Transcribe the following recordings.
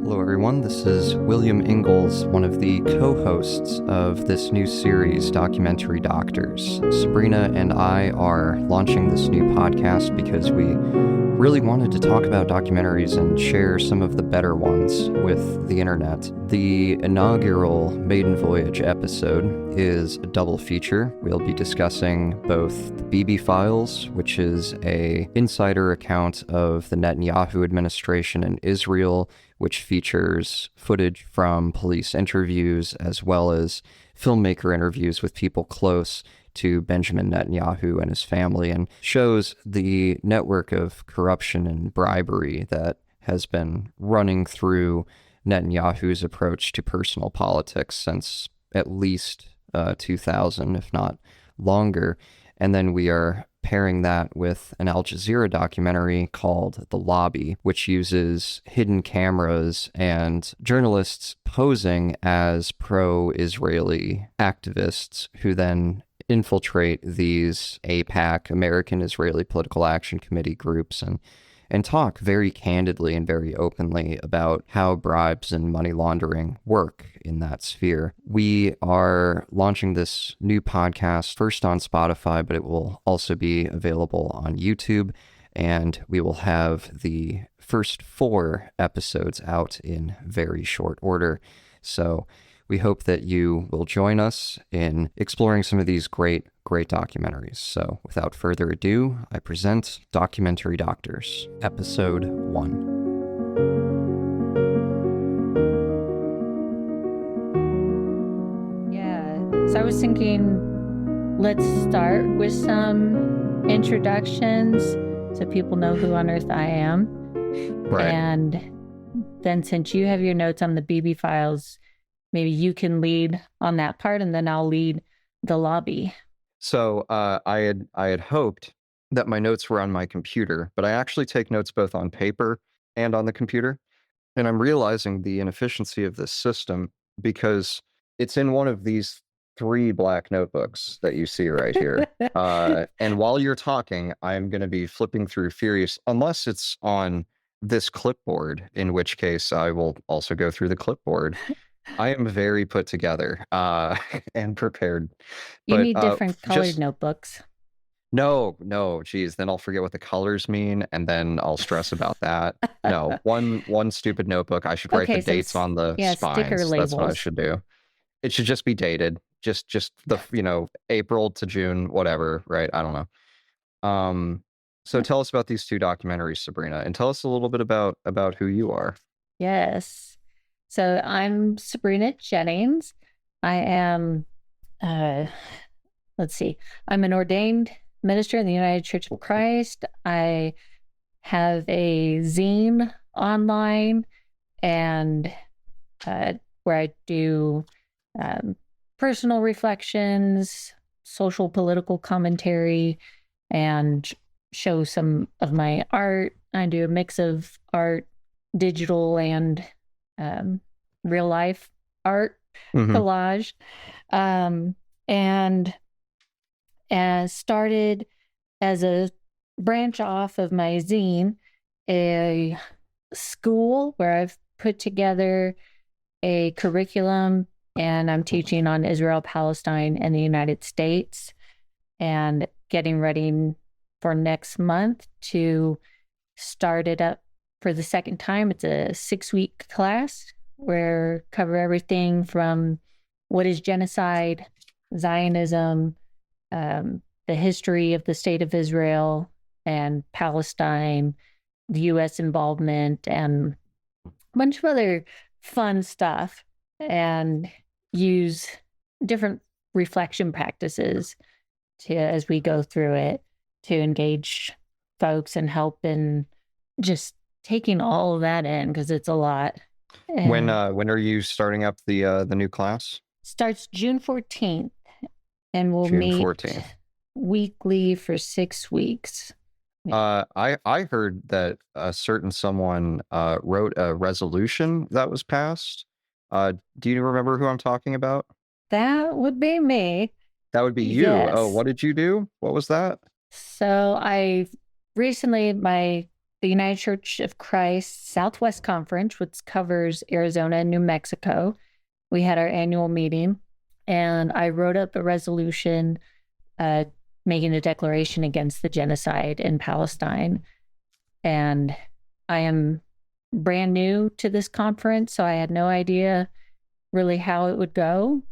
Hello, everyone. This is William Engels, one of the co-hosts of this new series, Documentary Doctors. Sabrina and I are launching this new podcast because we really wanted to talk about documentaries and share some of the better ones with the internet. The inaugural Maiden Voyage episode is a double feature. We'll be discussing both the Bibi files, which is an insider account of the Netanyahu administration in Israel, which features footage from police interviews as well as filmmaker interviews with people close to Benjamin Netanyahu and his family, and shows the network of corruption and bribery that has been running through Netanyahu's approach to personal politics since at least 2000, if not longer. And then we are pairing that with an Al Jazeera documentary called The Lobby, which uses hidden cameras and journalists posing as pro-Israeli activists who then infiltrate these AIPAC, American Israeli Political Action Committee groups, and talk very candidly and very openly about how bribes and money laundering work in that sphere. We are launching this new podcast first on Spotify, but it will also be available on YouTube, and we will have the first 4 episodes out in very short order. So we hope that you will join us in exploring some of these great documentaries. So without further ado, I present Documentary Doctors, Episode 1. Yeah, so I was thinking, let's start with some introductions so people know who on earth I am. Right. And then since you have your notes on the Bibi files, maybe you can lead on that part, and then I'll lead the lobby. So I had hoped that my notes were on my computer, but I actually take notes both on paper and on the computer. And I'm realizing the inefficiency of this system because it's in one of these 3 black notebooks that you see right here. And while you're talking, I'm going to be flipping through furious, unless it's on this clipboard, in which case I will also go through the clipboard. I am very put together and prepared. You But, need different colored notebooks. No, geez, then I'll forget what the colors mean, and then I'll stress about that. No, one stupid notebook. I should write the dates on the spines. Sticker labels. That's what I should do. It should just be dated. Just the April to June, whatever, right? I don't know. So tell us about these 2 documentaries, Sabrina, and tell us a little bit about who you are. Yes. So I'm Sabrina Jennings. I am, let's see, I'm an ordained minister in the United Church of Christ. I have a zine online and where I do personal reflections, social political commentary, and show some of my art. I do a mix of art, digital and real life art collage, and started as a branch off of my zine, a school where I've put together a curriculum, and I'm teaching on Israel, Palestine, and the United States, and getting ready for next month to start it up for the second time. It's a 6-week class where cover everything from what is genocide, Zionism, the history of the state of Israel and Palestine, the U.S. involvement, and a bunch of other fun stuff, and use different reflection practices as we go through it to engage folks and help in just taking all of that in, because it's a lot. When are you starting up the new class? Starts June 14th, and we'll June meet 14th. Weekly for 6 weeks. I heard that a certain someone wrote a resolution that was passed. Do you remember who I'm talking about? That would be me. That would be you. Yes. Oh, what did you do? What was that? So I recently, my the United Church of Christ Southwest Conference, which covers Arizona and New Mexico. We had our annual meeting, and I wrote up a resolution making a declaration against the genocide in Palestine. And I am brand new to this conference, so I had no idea really how it would go.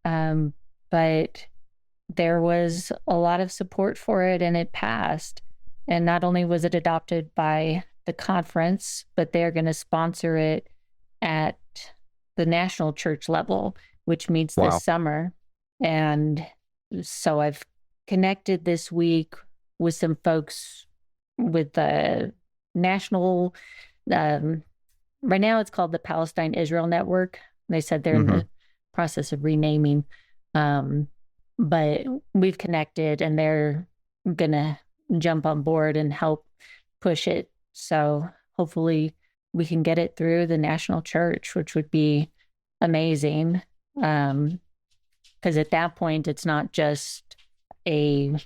But there was a lot of support for it, and it passed. And not only was it adopted by the conference, but they're going to sponsor it at the national church level, which meets this summer. And so I've connected this week with some folks with the national, right now it's called the Palestine Israel Network. They said they're in the process of renaming. But we've connected, and they're going to jump on board and help push it. So hopefully we can get it through the national church, which would be amazing. Because at that point, it's not just a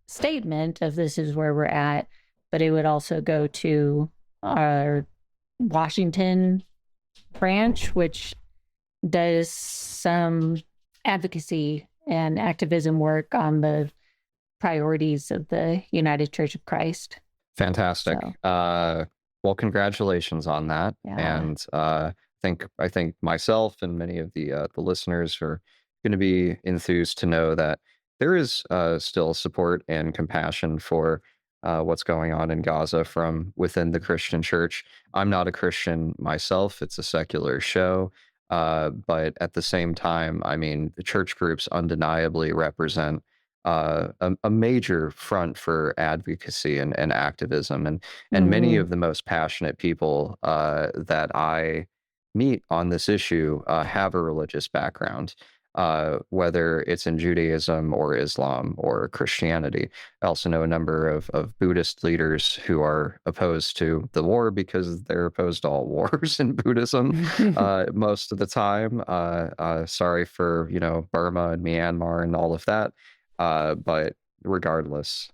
statement of this is where we're at, but it would also go to our Washington branch, which does some advocacy and activism work on the priorities of the United Church of Christ. Fantastic. So. Well, congratulations on that. Yeah. And I think myself and many of the listeners are going to be enthused to know that there is still support and compassion for what's going on in Gaza from within the Christian church. I'm not a Christian myself. It's a secular show. But at the same time, I mean, the church groups undeniably represent a major front for advocacy and activism. And many of the most passionate people that I meet on this issue have a religious background, whether it's in Judaism or Islam or Christianity. I also know a number of Buddhist leaders who are opposed to the war because they're opposed to all wars in Buddhism most of the time. Sorry for, Burma and Myanmar and all of that. But regardless,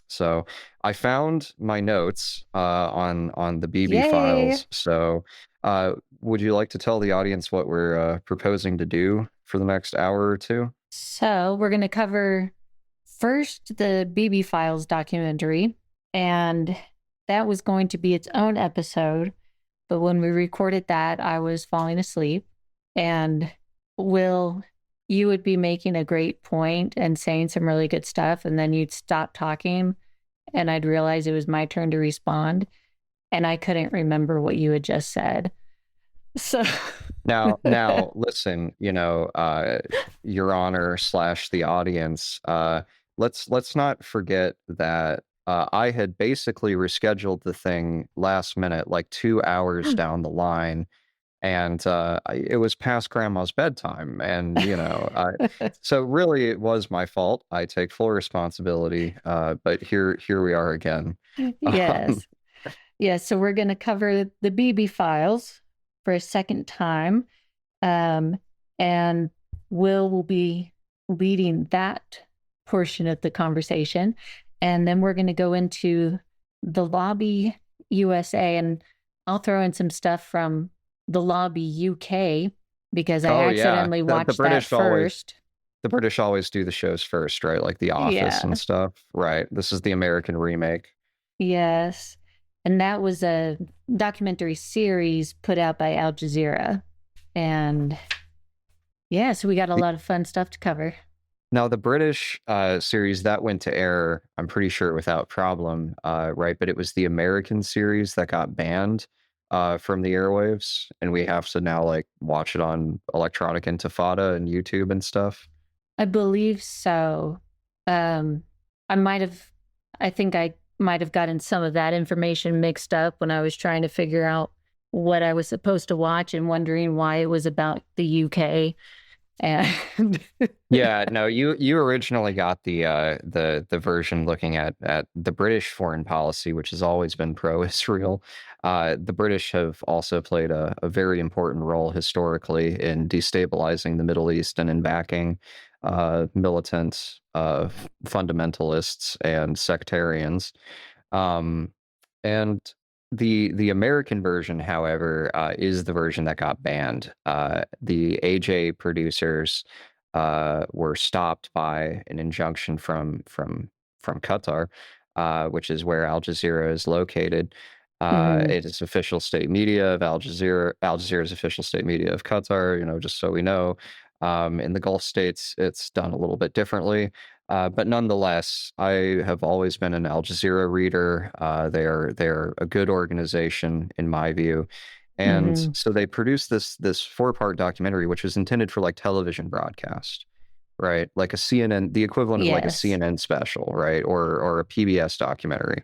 so I found my notes on the Bibi files. So would you like to tell the audience what we're proposing to do for the next hour or two? So we're going to cover first the Bibi files documentary, and that was going to be its own episode. But when we recorded that, I was falling asleep, and you would be making a great point and saying some really good stuff, and then you'd stop talking, and I'd realize it was my turn to respond, and I couldn't remember what you had just said. So now listen, Your Honor / the audience, let's not forget that I had basically rescheduled the thing last minute, like 2 hours down the line. And it was past grandma's bedtime, and so really it was my fault. I take full responsibility, but here we are again. Yes. Yes, so we're going to cover the Bibi files for a second time, and will be leading that portion of the conversation, and then we're going to go into the Lobby USA, and I'll throw in some stuff from the Lobby UK because I accidentally watched that first. The British always do the shows first, right? Like The Office and stuff, right? This is the American remake. Yes. And that was a documentary series put out by Al Jazeera. And so we got a lot of fun stuff to cover. Now, the British series that went to air, I'm pretty sure without problem, right? But it was the American series that got banned from the airwaves, and we have to now watch it on Electronic Intifada and YouTube and stuff. I believe so. I think I might have gotten some of that information mixed up when I was trying to figure out what I was supposed to watch and wondering why it was about the UK. And yeah, no, you originally got the version looking at the British foreign policy, which has always been pro-Israel. The British have also played a very important role historically in destabilizing the Middle East and in backing militant fundamentalists and sectarians. Um, and the American version, however, is the version that got banned. The AJ producers were stopped by an injunction from Qatar, which is where Al Jazeera is located. Mm-hmm. It is official state media of Al Jazeera. Al Jazeera is official state media of Qatar. Just so we know, in the Gulf states, it's done a little bit differently. But nonetheless, I have always been an Al Jazeera reader. They're a good organization in my view, and Mm-hmm. so they produced this 4-part documentary, which was intended for like television broadcast, right? Like a CNN, the equivalent of like a Yes. CNN special, right? Or a PBS documentary.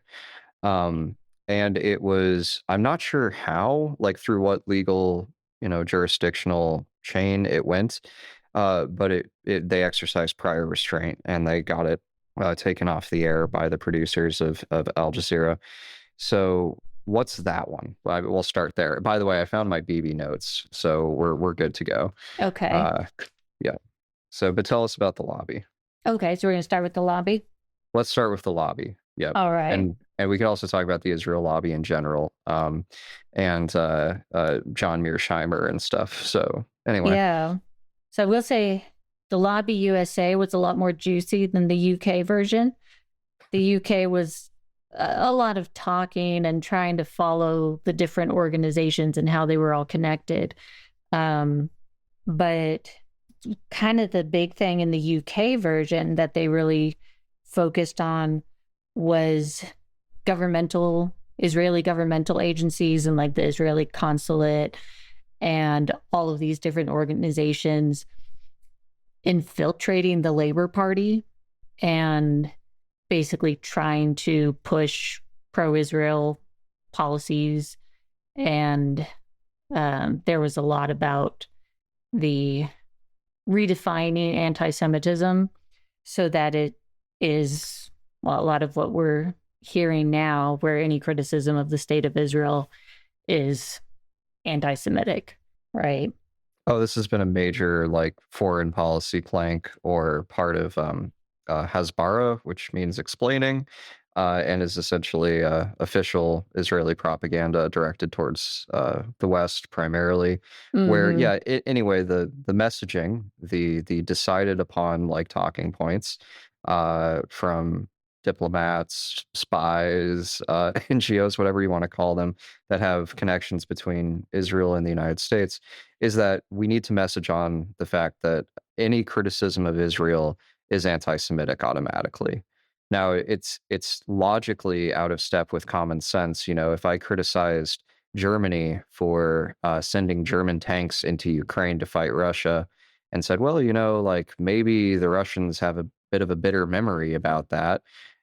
Um, and it was, I'm not sure how, like through what legal, jurisdictional chain it went, but they exercised prior restraint and they got it taken off the air by the producers of Al Jazeera. So what's that one? We'll start there. By the way, I found my Bibi notes, so we're good to go. Okay. Uh, yeah. So, but tell us about the lobby. Okay. So we're gonna start with the lobby. Let's start with the lobby. Yep. All right. And we could also talk about the Israel lobby in general, and John Mearsheimer and stuff. So anyway, Yeah. So I will say the Lobby USA was a lot more juicy than the UK version. The UK was a lot of talking and trying to follow the different organizations and how they were all connected. But kind of the big thing in the UK version that they really focused on was Israeli governmental agencies and like the Israeli consulate and all of these different organizations infiltrating the Labor Party and basically trying to push pro-Israel policies. And there was a lot about the redefining anti-Semitism so that it is, well, a lot of what we're hearing now, where any criticism of the state of Israel is anti-Semitic, right? oh, this has been a major like foreign policy plank or part of Hasbara, which means explaining, and is essentially official Israeli propaganda directed towards the West primarily. Where, Mm-hmm. yeah, anyway, the messaging, the decided upon like talking points from diplomats, spies, NGOs, whatever you want to call them, that have connections between Israel and the United States, is that we need to message on the fact that any criticism of Israel is anti-Semitic automatically. Now, it's logically out of step with common sense. If I criticized Germany for sending German tanks into Ukraine to fight Russia, and said, well, like maybe the Russians have a bit of a bitter memory about that,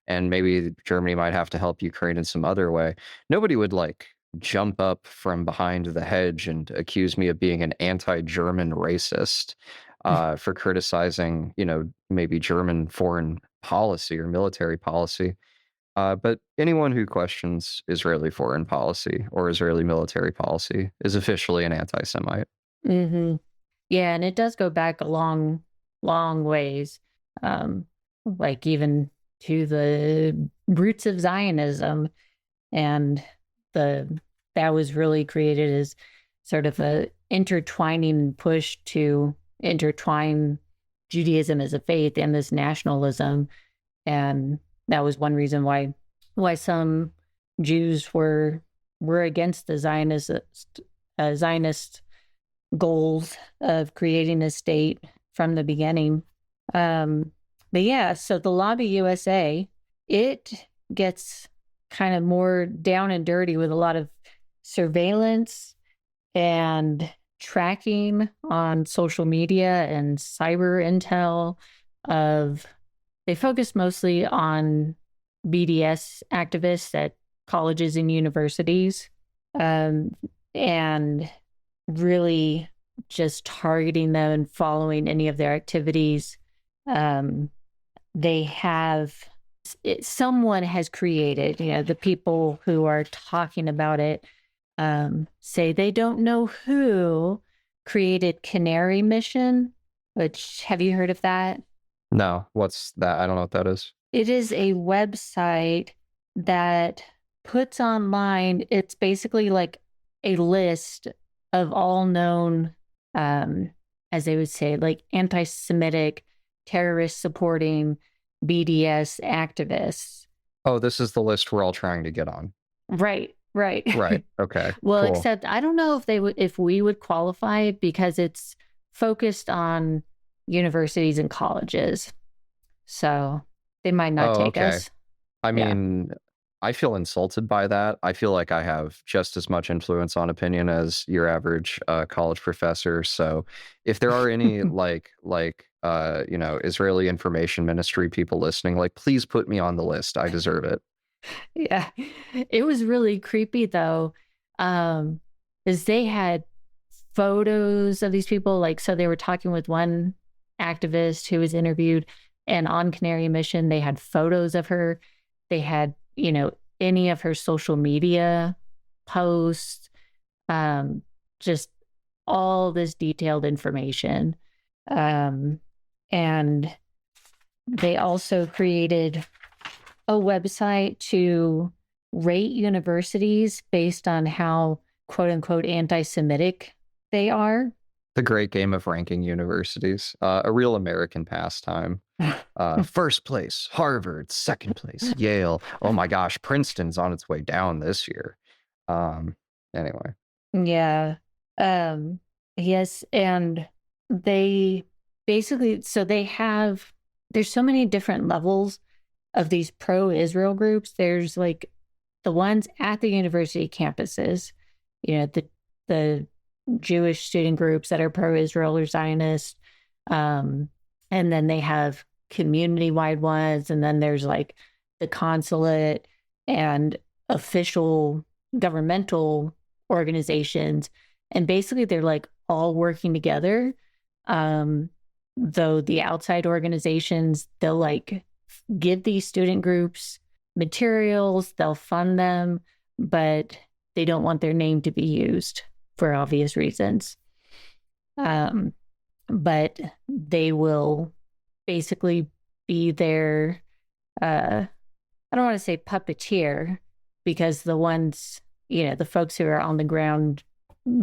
and maybe Germany might have to help Ukraine in some other way. Nobody would like jump up from behind the hedge and accuse me of being an anti-German racist for criticizing, maybe German foreign policy or military policy. But anyone who questions Israeli foreign policy or Israeli military policy is officially an anti-Semite. Mm-hmm. Yeah, and it does go back a long, long ways, like even to the roots of Zionism, and that was really created as sort of a intertwining push to intertwine Judaism as a faith and this nationalism, and that was one reason why some Jews were against the Zionist goals of creating a state from the beginning. But yeah, so the Lobby USA, it gets kind of more down and dirty with a lot of surveillance and tracking on social media and cyber intel of they focus mostly on BDS activists at colleges and universities, and really just targeting them and following any of their activities. They have someone has created, the people who are talking about it say they don't know who created Canary Mission, which have you heard of that? No, what's that? I don't know what that is. It is a website that puts online, it's basically like a list of all known, um, as they would say, like anti Semitic, terrorist supporting BDS activists. Oh, this is the list we're all trying to get on. Right, right. Right. Okay. Well, Cool. except I don't know if they would, if we would qualify because it's focused on universities and colleges. So they might not Oh, take okay. us. I Yeah. mean, I feel insulted by that. I feel like I have just as much influence on opinion as your average college professor. So if there are any Israeli information ministry people listening, like please put me on the list. I deserve it. Yeah. It was really creepy though. Is they had photos of these people. Like, so they were talking with one activist who was interviewed, and on Canary Mission, they had photos of her. They had, any of her social media posts, um, just all this detailed information. Um, and they also created a website to rate universities based on how quote unquote anti Semitic they are. The great game of ranking universities, a real American pastime. First place, Harvard. Second place, Yale. Oh my gosh, Princeton's on its way down this year. Um, anyway. Yeah. Um, yes. And they basically, so they have, there's so many different levels of these pro Israel groups. There's like the ones at the university campuses, the Jewish student groups that are pro Israel or Zionist. And then they have community wide ones. And then there's like the consulate and official governmental organizations. And basically, they're like all working together. Um, though the outside organizations, they'll like give these student groups materials, they'll fund them, but they don't want their name to be used for obvious reasons. But they will basically be their, I don't want to say puppeteer, because the ones, the folks who are on the ground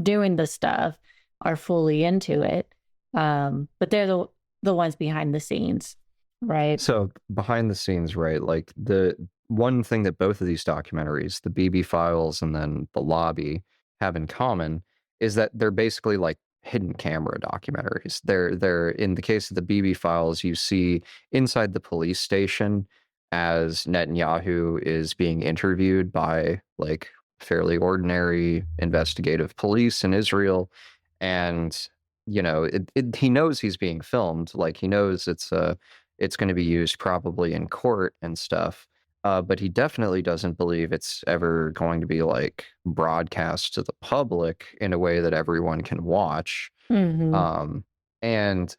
doing the stuff are fully into it. But they're the ones behind the scenes, right? So behind the scenes, right? Like the one thing that both of these documentaries, the Bibi files and then the lobby, have in common is that they're basically like hidden camera documentaries. They're in the case of the Bibi files, you see inside the police station as Netanyahu is being interviewed by like fairly ordinary investigative police in Israel. And, he knows he's being filmed. Like he knows it's going to be used probably in court and stuff. But he definitely doesn't believe it's ever going to be like broadcast to the public in a way that everyone can watch. Mm-hmm. And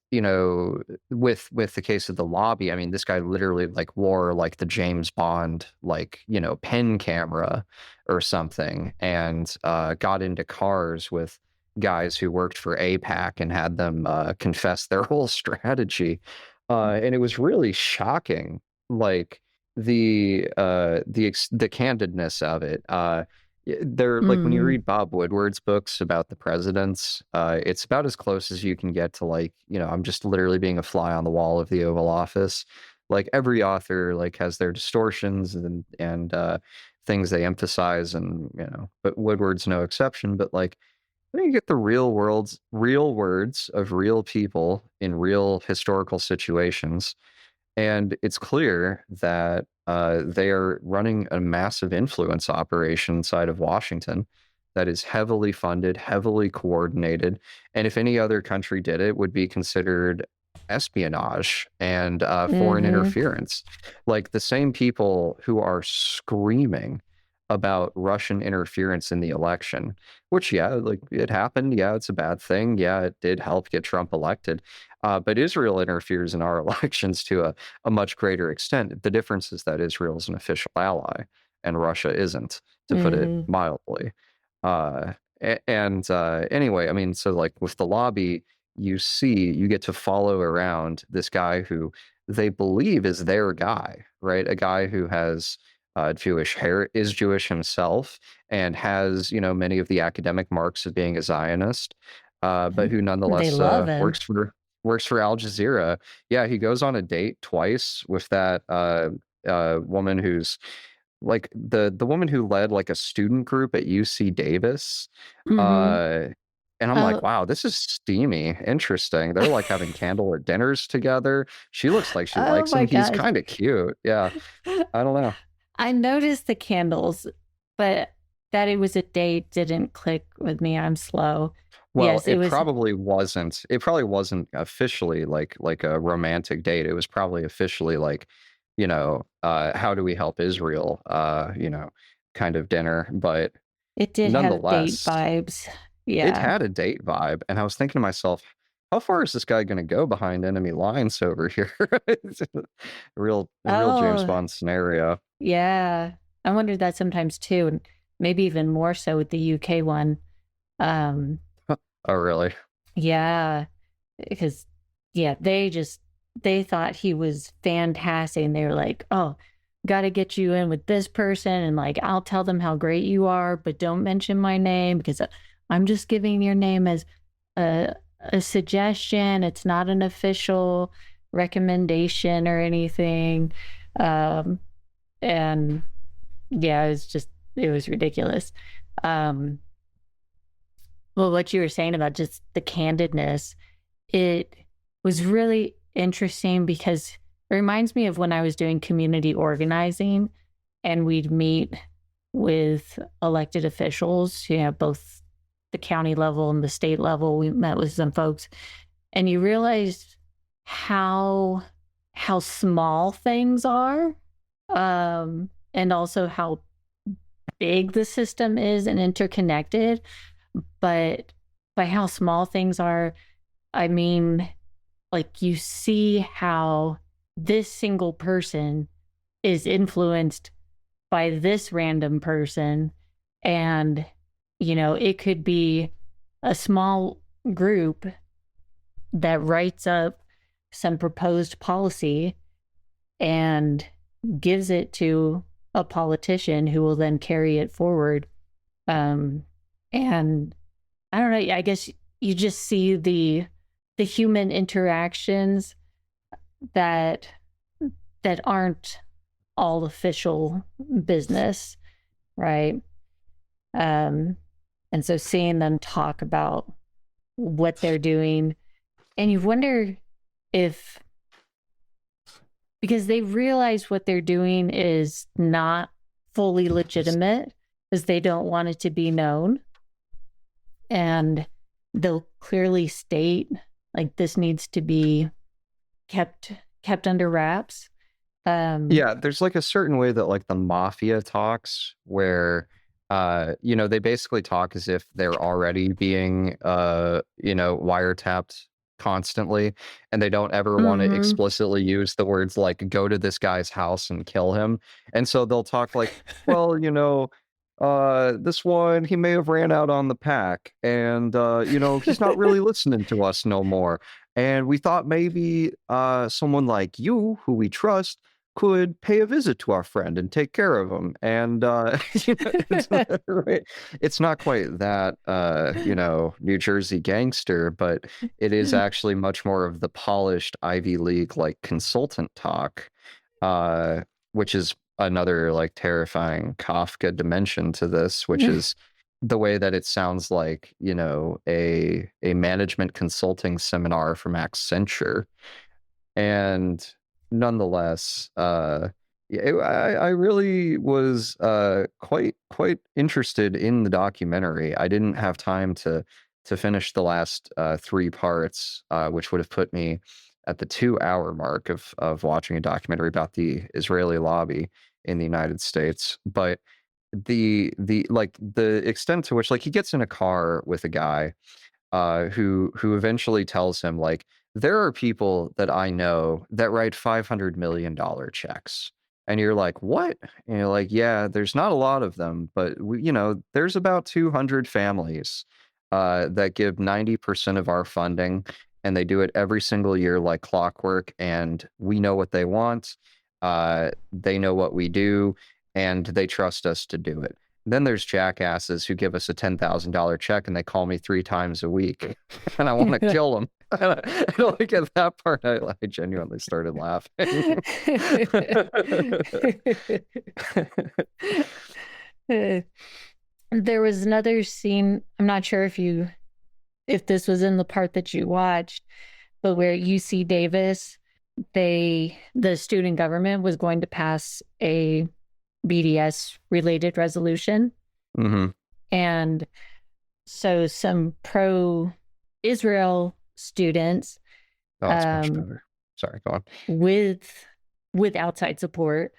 with the case of the lobby, I mean, this guy literally like wore like the James Bond like pen camera or something, and got into cars with guys who worked for APAC and had them confess their whole strategy. And it was really shocking, like the candidness of it. They're like when you read Bob Woodward's books about the presidents, it's about as close as you can get to like, I'm just literally being a fly on the wall of the Oval Office. Like every author like has their distortions and things they emphasize, and but Woodward's no exception. But like when you get the real words of real people in real historical situations, and it's clear that they are running a massive influence operation inside of Washington that is heavily funded, heavily coordinated. And if any other country did it, would be considered espionage and foreign interference. Like the same people who are screaming about Russian interference in the election, which, yeah, like it happened. Yeah, it's a bad thing. Yeah, it did help get Trump elected. But Israel interferes in our elections to a much greater extent. The difference is that Israel is an official ally and Russia isn't, to put it mildly. Anyway, I mean, so like with the lobby, you get to follow around this guy who they believe is their guy, right? A guy who has is Jewish himself, and has, many of the academic marks of being a Zionist, but who They nonetheless love him. works for Al Jazeera. Yeah, he goes on a date twice with that woman who's like the woman who led like a student group at UC Davis. Hmm. Uh, and I'm like, Oh, wow, this is steamy. Interesting. They're like having candlelit dinners together. She looks like she oh likes him. my He's gosh. kind of cute. Yeah. I don't know. I noticed the candles, but that it was a date didn't click with me. I'm slow. Well, Yes, it was. it probably wasn't officially like a romantic date. It was probably officially like, how do we help Israel, kind of dinner. But It did have date nonetheless, vibes. it Yeah. had a date vibe. And I was thinking to myself, how far is this guy going to go behind enemy lines over here? It's a real James Oh, Bond scenario. yeah. I wondered that sometimes too, and maybe even more so with the UK one. Um, Oh, really? yeah, because yeah, they thought he was fantastic, and they were like, "Oh, got to get you in with this person, and like I'll tell them how great you are, but don't mention my name because I'm just giving your name as a a suggestion. It's not an official recommendation or anything." Um, and yeah, it was ridiculous. Um, well, what you were saying about just the candidness, it was really interesting because it reminds me of when I was doing community organizing and we'd meet with elected officials, both the county level and the state level. We met with some folks, and you realize how small things are, and also how big the system is and interconnected. But by how small things are, I mean, like you see how this single person is influenced by this random person. And, it could be a small group that writes up some proposed policy and gives it to a politician who will then carry it forward. Um, and I don't know. I guess you just see the human interactions that aren't all official business, right? Um, and so seeing them talk about what they're doing, and you wonder if because they realize what they're doing is not fully legitimate because they don't want it to be known, and they'll clearly state like this needs to be kept under wraps. Um, Yeah, there's like a certain way that like the mafia talks where they basically talk as if they're already being wiretapped constantly, and they don't ever want to mm-hmm. explicitly use the words like go to this guy's house and kill him. And so they'll talk like, well, this one he may have ran out on the pack, and he's not really listening to us no more. And we thought maybe someone like you, who we trust, could pay a visit to our friend and take care of him. And it's not, right? It's not quite that New Jersey gangster, but it is actually much more of the polished Ivy League like consultant talk, uh, which is another like terrifying Kafka dimension to this, which is the way that it sounds like, a management consulting seminar from Accenture. And nonetheless, I really was quite interested in the documentary. I didn't have time to finish the last three parts, which would have put me at the 2 hour mark of watching a documentary about the Israeli lobby in the United States. But the extent to which like he gets in a car with a guy who eventually tells him like there are people that I know that write $500 million checks. And you're like, what? And you're like, yeah, there's not a lot of them, but there's about 200 families that give 90% of our funding, and they do it every single year like clockwork. And we know what they want. They know what we do. and they trust us to do it. Then there's jackasses who give us a $10,000 check and they call me 3 times a week, and I want to kill them. Like at that part, I genuinely started laughing. There was another scene. I'm not sure if this was in the part that you watched, but where UC Davis, the student government was going to pass a BDS related resolution. Mm-hmm. And so some pro Israel students, Oh, it's much better. Sorry, go on. with outside support,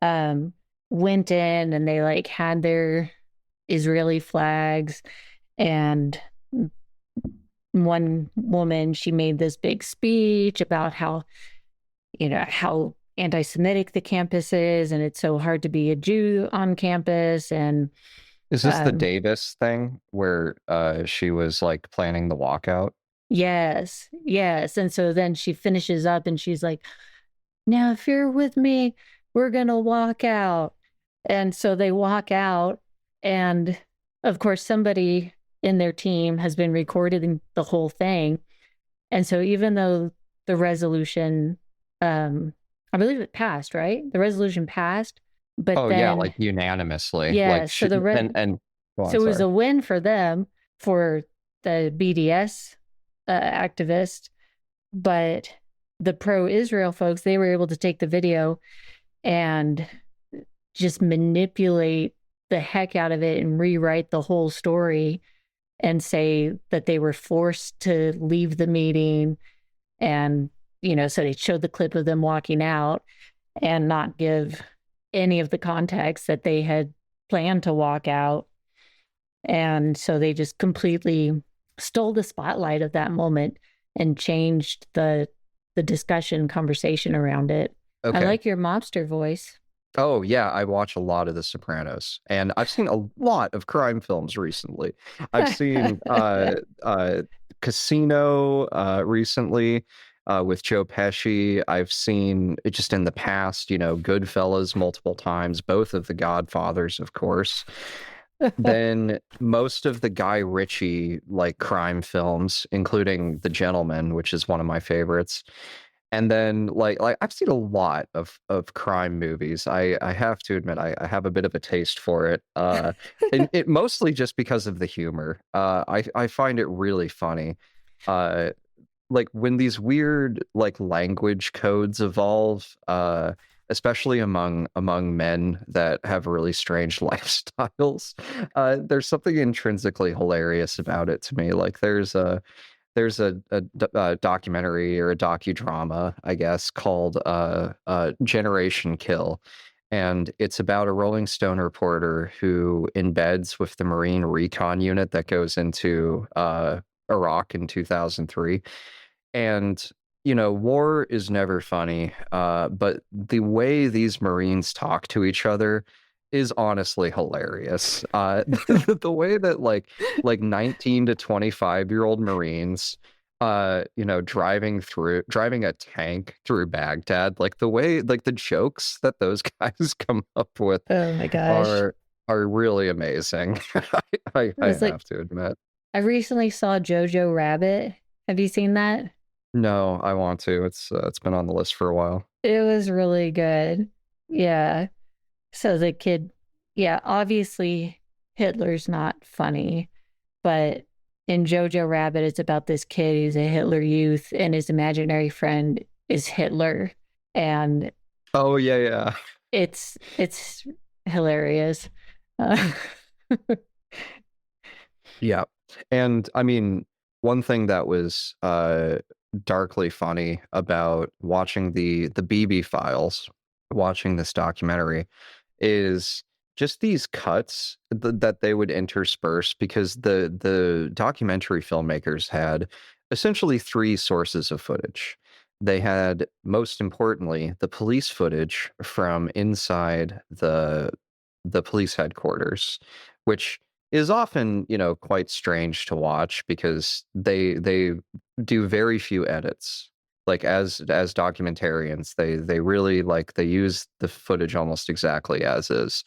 went in and they like had their Israeli flags, and one woman, she made this big speech about how anti-Semitic the campus is, and it's so hard to be a Jew on campus. And is this the Davis thing where she was like planning the walkout? Yes. And so then she finishes up and she's like, now if you're with me, we're gonna walk out. And so they walk out, and of course somebody in their team has been recording the whole thing. And so even though the resolution, I believe it passed, right? The resolution passed, but yeah, like unanimously. Yeah, like so so it was a win for them, for the BDS activist, but the pro-Israel folks, they were able to take the video and just manipulate the heck out of it and rewrite the whole story and say that they were forced to leave the meeting. And, so they showed the clip of them walking out and not give any of the context that they had planned to walk out. And so they just completely stole the spotlight of that moment and changed the discussion conversation around it. Okay. I like your mobster voice. Oh, yeah, I watch a lot of The Sopranos, and I've seen a lot of crime films recently. I've seen Casino recently with Joe Pesci. I've seen it just in the past, Goodfellas multiple times, both of the Godfathers, of course. Then most of the Guy Ritchie like crime films, including The Gentleman, which is one of my favorites. And then like I've seen a lot of crime movies. I have to admit I have a bit of a taste for it. And it mostly just because of the humor. I find it really funny. Like when these weird like language codes evolve, especially among men that have really strange lifestyles, there's something intrinsically hilarious about it to me. Like there's a documentary or a docudrama, I guess, called Generation Kill. And it's about a Rolling Stone reporter who embeds with the Marine Recon Unit that goes into Iraq in 2003. And, war is never funny, but the way these Marines talk to each other is honestly hilarious. The way that like 19 to 25-year-old Marines, driving a tank through Baghdad, like the way, like the jokes that those guys come up with, oh my gosh, are really amazing. I have to admit. I recently saw Jojo Rabbit. Have you seen that? No, I want to. It's been on the list for a while. It was really good. Yeah. So the kid, yeah, obviously Hitler's not funny, but in Jojo Rabbit, it's about this kid who's a Hitler youth and his imaginary friend is Hitler. And oh yeah. It's hilarious. Yeah. And I mean, one thing that was darkly funny about watching the Bibi files, watching this documentary, is just these cuts that they would intersperse, because the documentary filmmakers had essentially 3 sources of footage. They had, most importantly, the police footage from inside the police headquarters, which is often, quite strange to watch because they do very few edits. like as documentarians, they really like they use the footage almost exactly as is.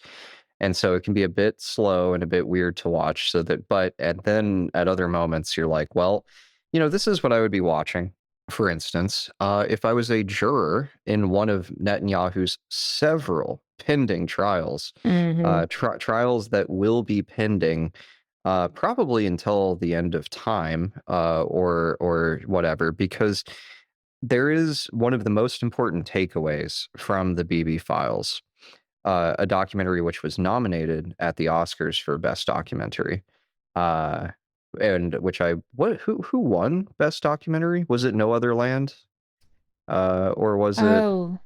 And so it can be a bit slow and a bit weird to watch. So that, but and then at other moments you're like, well, this is what I would be watching. For instance, if I was a juror in one of Netanyahu's several pending trials, Mm-hmm. trials that will be pending probably until the end of time, or whatever, because there is one of the most important takeaways from the Bibi files, a documentary which was nominated at the Oscars for Best Documentary, uh, and which I what who won Best Documentary? Was it No Other Land, or was it? Oh,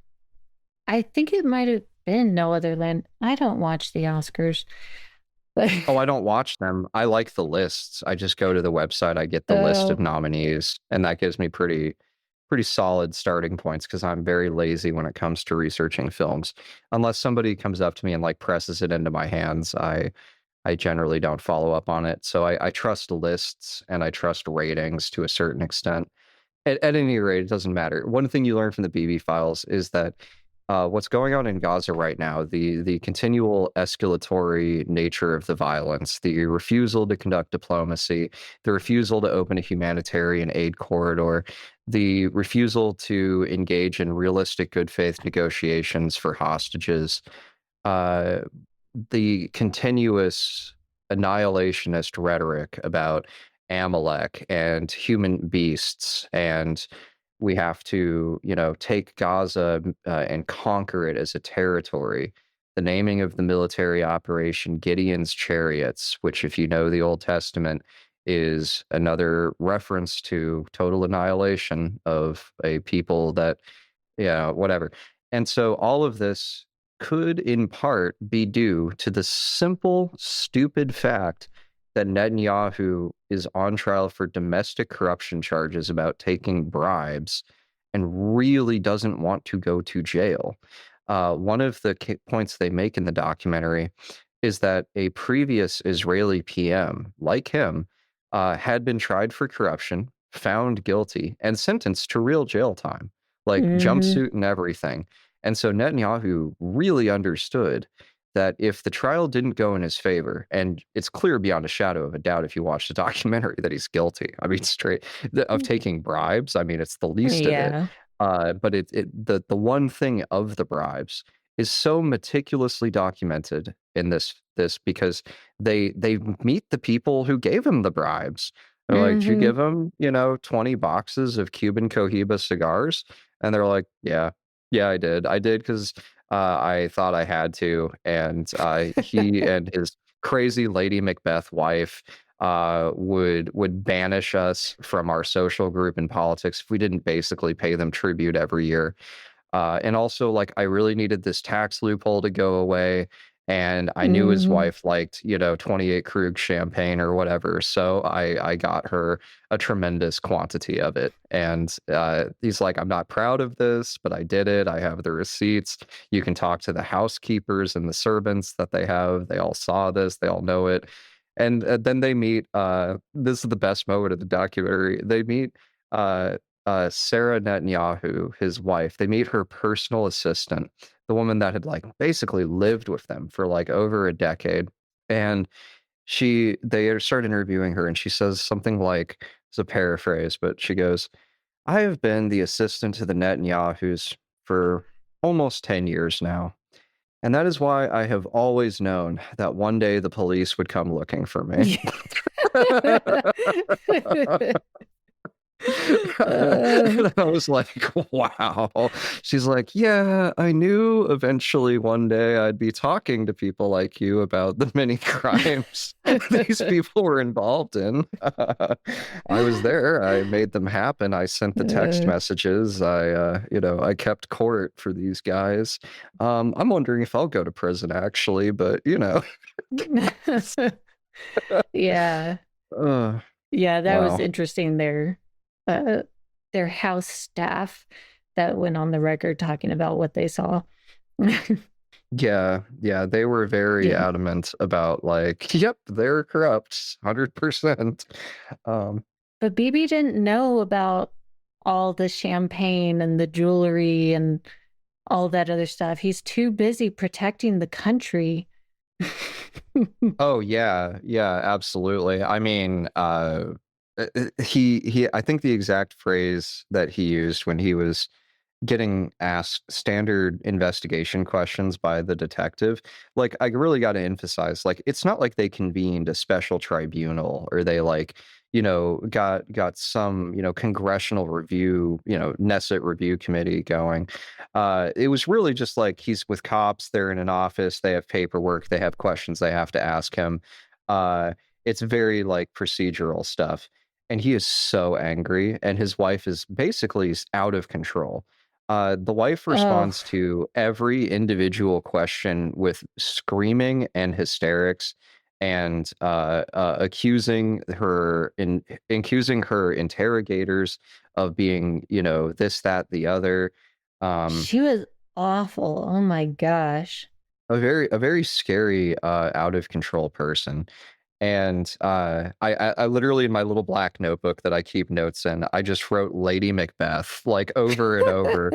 I think it might have been No Other Land. I don't watch the Oscars, but Oh, I don't watch them. I like the lists. I just go to the website. I get the list of oh, nominees, and that gives me pretty solid starting points because I'm very lazy when it comes to researching films. Unless somebody comes up to me and like presses it into my hands, I generally don't follow up on it. So I trust lists and I trust ratings to a certain extent. At any rate, it doesn't matter. One thing you learn from the BB files is that what's going on in Gaza right now, the continual escalatory nature of the violence, the refusal to conduct diplomacy, the refusal to open a humanitarian aid corridor, the refusal to engage in realistic good faith negotiations for hostages, uh, the continuous annihilationist rhetoric about Amalek and human beasts, and we have to, take Gaza and conquer it as a territory. The naming of the military operation Gideon's Chariots, which, if you know the Old Testament, is another reference to total annihilation of a people that, whatever. And so all of this could in part be due to the simple, stupid fact that Netanyahu is on trial for domestic corruption charges about taking bribes and really doesn't want to go to jail. One of the points they make in the documentary is that a previous Israeli PM, like him, had been tried for corruption, found guilty, and sentenced to real jail time, like mm-hmm. jumpsuit and everything. And so Netanyahu really understood that if the trial didn't go in his favor, and it's clear beyond a shadow of a doubt if you watch the documentary that he's guilty. I mean, straight of taking bribes. I mean, it's the least of it. Yeah. But the one thing of the bribes is so meticulously documented in this because they meet the people who gave him the bribes. They're like, "Did you Mm-hmm. give him, 20 boxes of Cuban Cohiba cigars?" And they're like, "Yeah, yeah, I did. I did because I thought I had to." And he and his crazy Lady Macbeth wife would banish us from our social group in politics if we didn't basically pay them tribute every year. And also, like, I really needed this tax loophole to go away. And I knew his Mm-hmm. wife liked, 28 Krug champagne or whatever. So I got her a tremendous quantity of it. And he's like, I'm not proud of this, but I did it. I have the receipts. You can talk to the housekeepers and the servants that they have. They all saw this, they all know it. And then they meet, this is the best moment of the documentary. They meet uh, Sarah Netanyahu, his wife. They meet her personal assistant, the woman that had like basically lived with them for like over a decade. And they start interviewing her, and she says something like, it's a paraphrase, but she goes, I have been the assistant to the Netanyahus for almost 10 years now. And that is why I have always known that one day the police would come looking for me. Yeah. uh, And I was like, wow. She's like, yeah, I knew eventually one day I'd be talking to people like you about the many crimes these people were involved in. I was there. I made them happen. I sent the text messages. I kept court for these guys. I'm wondering if I'll go to prison actually, but yeah. uh, Yeah, that was wow. interesting. Uh, their house staff that went on the record talking about what they saw. Yeah, they were very Yeah. adamant about like, yep, they're corrupt, 100%. Um, But Bibi didn't know about all the champagne and the jewelry and all that other stuff. He's too busy protecting the country. Oh yeah, yeah, absolutely. I mean, he I think the exact phrase that he used when he was getting asked standard investigation questions by the detective, like I really got to emphasize, like it's not like they convened a special tribunal or they like, got some, congressional review, Knesset review committee going. It was really just like he's with cops, they're in an office, they have paperwork, they have questions they have to ask him. Uh, it's very like procedural stuff. And he is so angry, and his wife is basically out of control. The wife Oh, responds to every individual question with screaming and hysterics, and accusing her interrogators of being, this, that, the other. Um, she was awful. Oh my gosh. a very scary, out of control person. And I literally in my little black notebook that I keep notes in, I just wrote Lady Macbeth like over and over.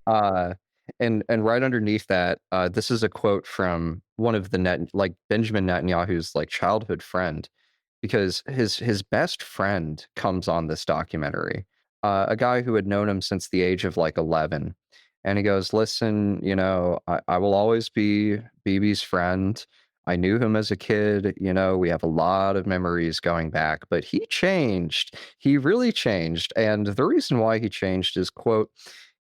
Uh, and right underneath that, this is a quote from one of the Benjamin Netanyahu's like childhood friend, because his best friend comes on this documentary, a guy who had known him since the age of like 11, and he goes, "Listen, I will always be Bibi's friend. I knew him as a kid. We have a lot of memories going back, but he changed. He really changed. And the reason why he changed is, quote,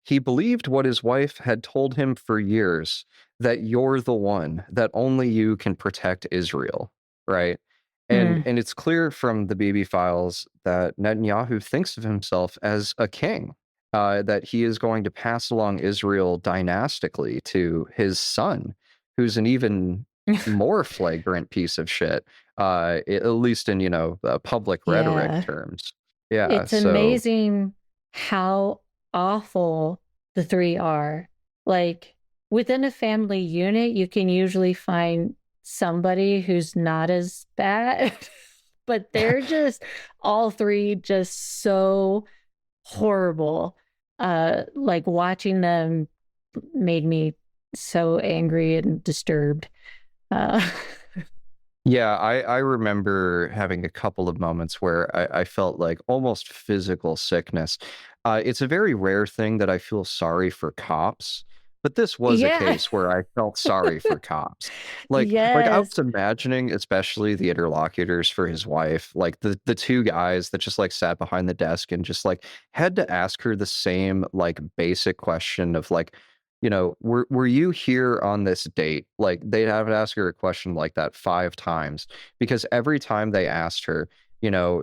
he believed what his wife had told him for years, that you're the one, that only you can protect Israel, right? And Hmm. and it's clear from the Bibi files that Netanyahu thinks of himself as a king, that he is going to pass along Israel dynastically to his son, who's an even more flagrant piece of shit, at least in, public rhetoric Yeah. terms. Yeah, It's so amazing how awful the three are. Like within a family unit, you can usually find somebody who's not as bad, but they're just all three just so horrible. Like watching them made me so angry and disturbed. Uh, yeah, I remember having a couple of moments where I felt like almost physical sickness. It's a very rare thing that I feel sorry for cops, but this was a yeah. case where I felt sorry for cops. Like I Yes. was imagining, especially the interlocutors for his wife, like the two guys that just like sat behind the desk and just like had to ask her the same like basic question of like, were you here on this date? Like they'd have to ask her a question like that 5 times, because every time they asked her,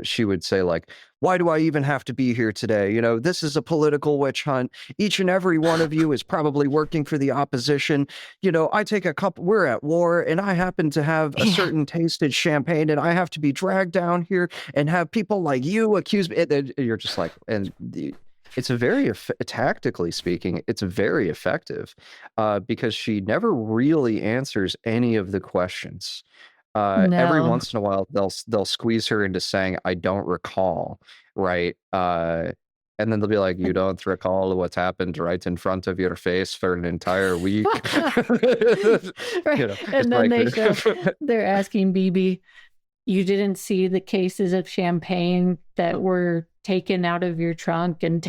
she would say like, why do I even have to be here today? This is a political witch hunt. Each and every one of you is probably working for the opposition. I take a cup, we're at war, and I happen to have a Yeah. certain tasted champagne, and I have to be dragged down here and have people like you accuse me. And you're just like, it's a very tactically speaking, it's very effective, because she never really answers any of the questions. Every No. once in a while, they'll squeeze her into saying, "I don't recall," right? And then they'll be like, "You don't recall what's happened right in front of your face for an entire week." Right. It's And then like, they're asking Bibi, you didn't see the cases of champagne that were taken out of your trunk and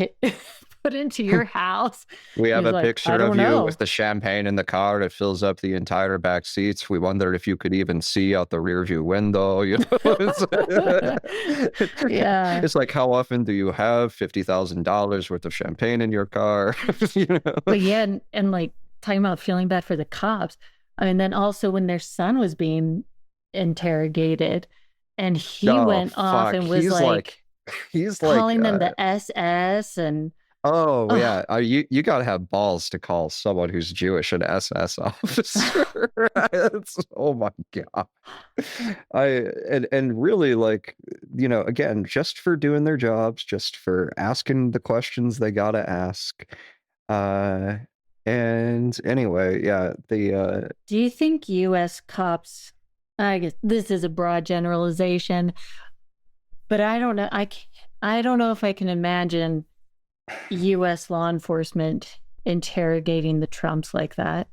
put into your house. we have He's a like, I picture of don't you with know. the champagne in the car that fills up the entire back seats. We wondered if you could even see out the rear view window. It's, Yeah. it's like, how often do you have $50,000 worth of champagne in your car? You know? But yeah, and like talking about feeling bad for the cops. I mean, then also when their son was being interrogated and he Oh went off fuck. and was like He's like, calling them the SS and oh oh yeah, you gotta have balls to call someone who's Jewish an SS officer. Oh my God. I and really like, again, just for doing their jobs, just for asking the questions they gotta ask. Uh and anyway, yeah, do you think US cops, I guess this is a broad generalization, but I don't know. I don't know if I can imagine U.S. law enforcement interrogating the Trumps like that.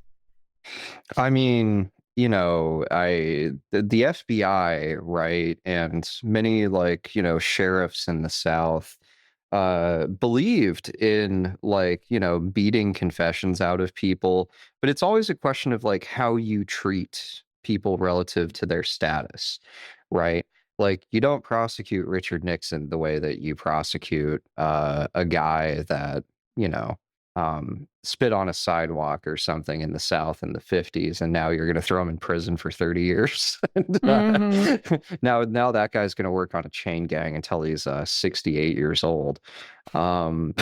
I mean, the FBI, right, and many like, sheriffs in the South believed in like, beating confessions out of people, but it's always a question of like how you treat people relative to their status, right? Like you don't prosecute Richard Nixon the way that you prosecute a guy that, you know, spit on a sidewalk or something in the South in the 50s, and now you're going to throw him in prison for 30 years. And, Mm-hmm. now that guy's going to work on a chain gang until he's 68 years old. Um,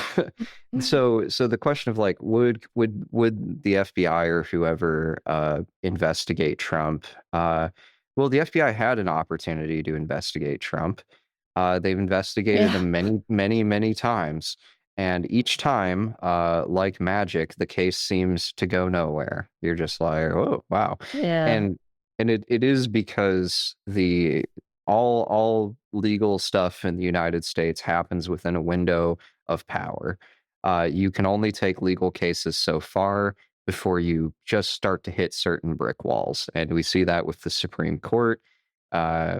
so the question of like, would the FBI or whoever investigate Trump? Well, the FBI had an opportunity to investigate Trump. They've investigated Yeah. him many, many, many times. And each time, like magic, the case seems to go nowhere. You're just like, oh, wow. Yeah. And it is because the all legal stuff in the United States happens within a window of power. You can only take legal cases so far before you just start to hit certain brick walls. And we see that with the Supreme Court.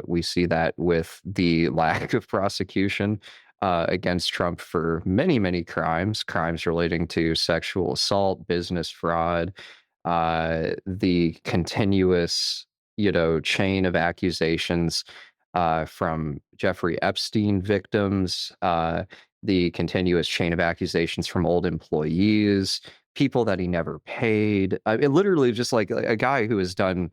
We see that with the lack of prosecution against Trump for many, many crimes relating to sexual assault, business fraud, the continuous, chain of accusations from Jeffrey Epstein victims, the continuous chain of accusations from old employees, people that he never paid. It literally just like a guy who has done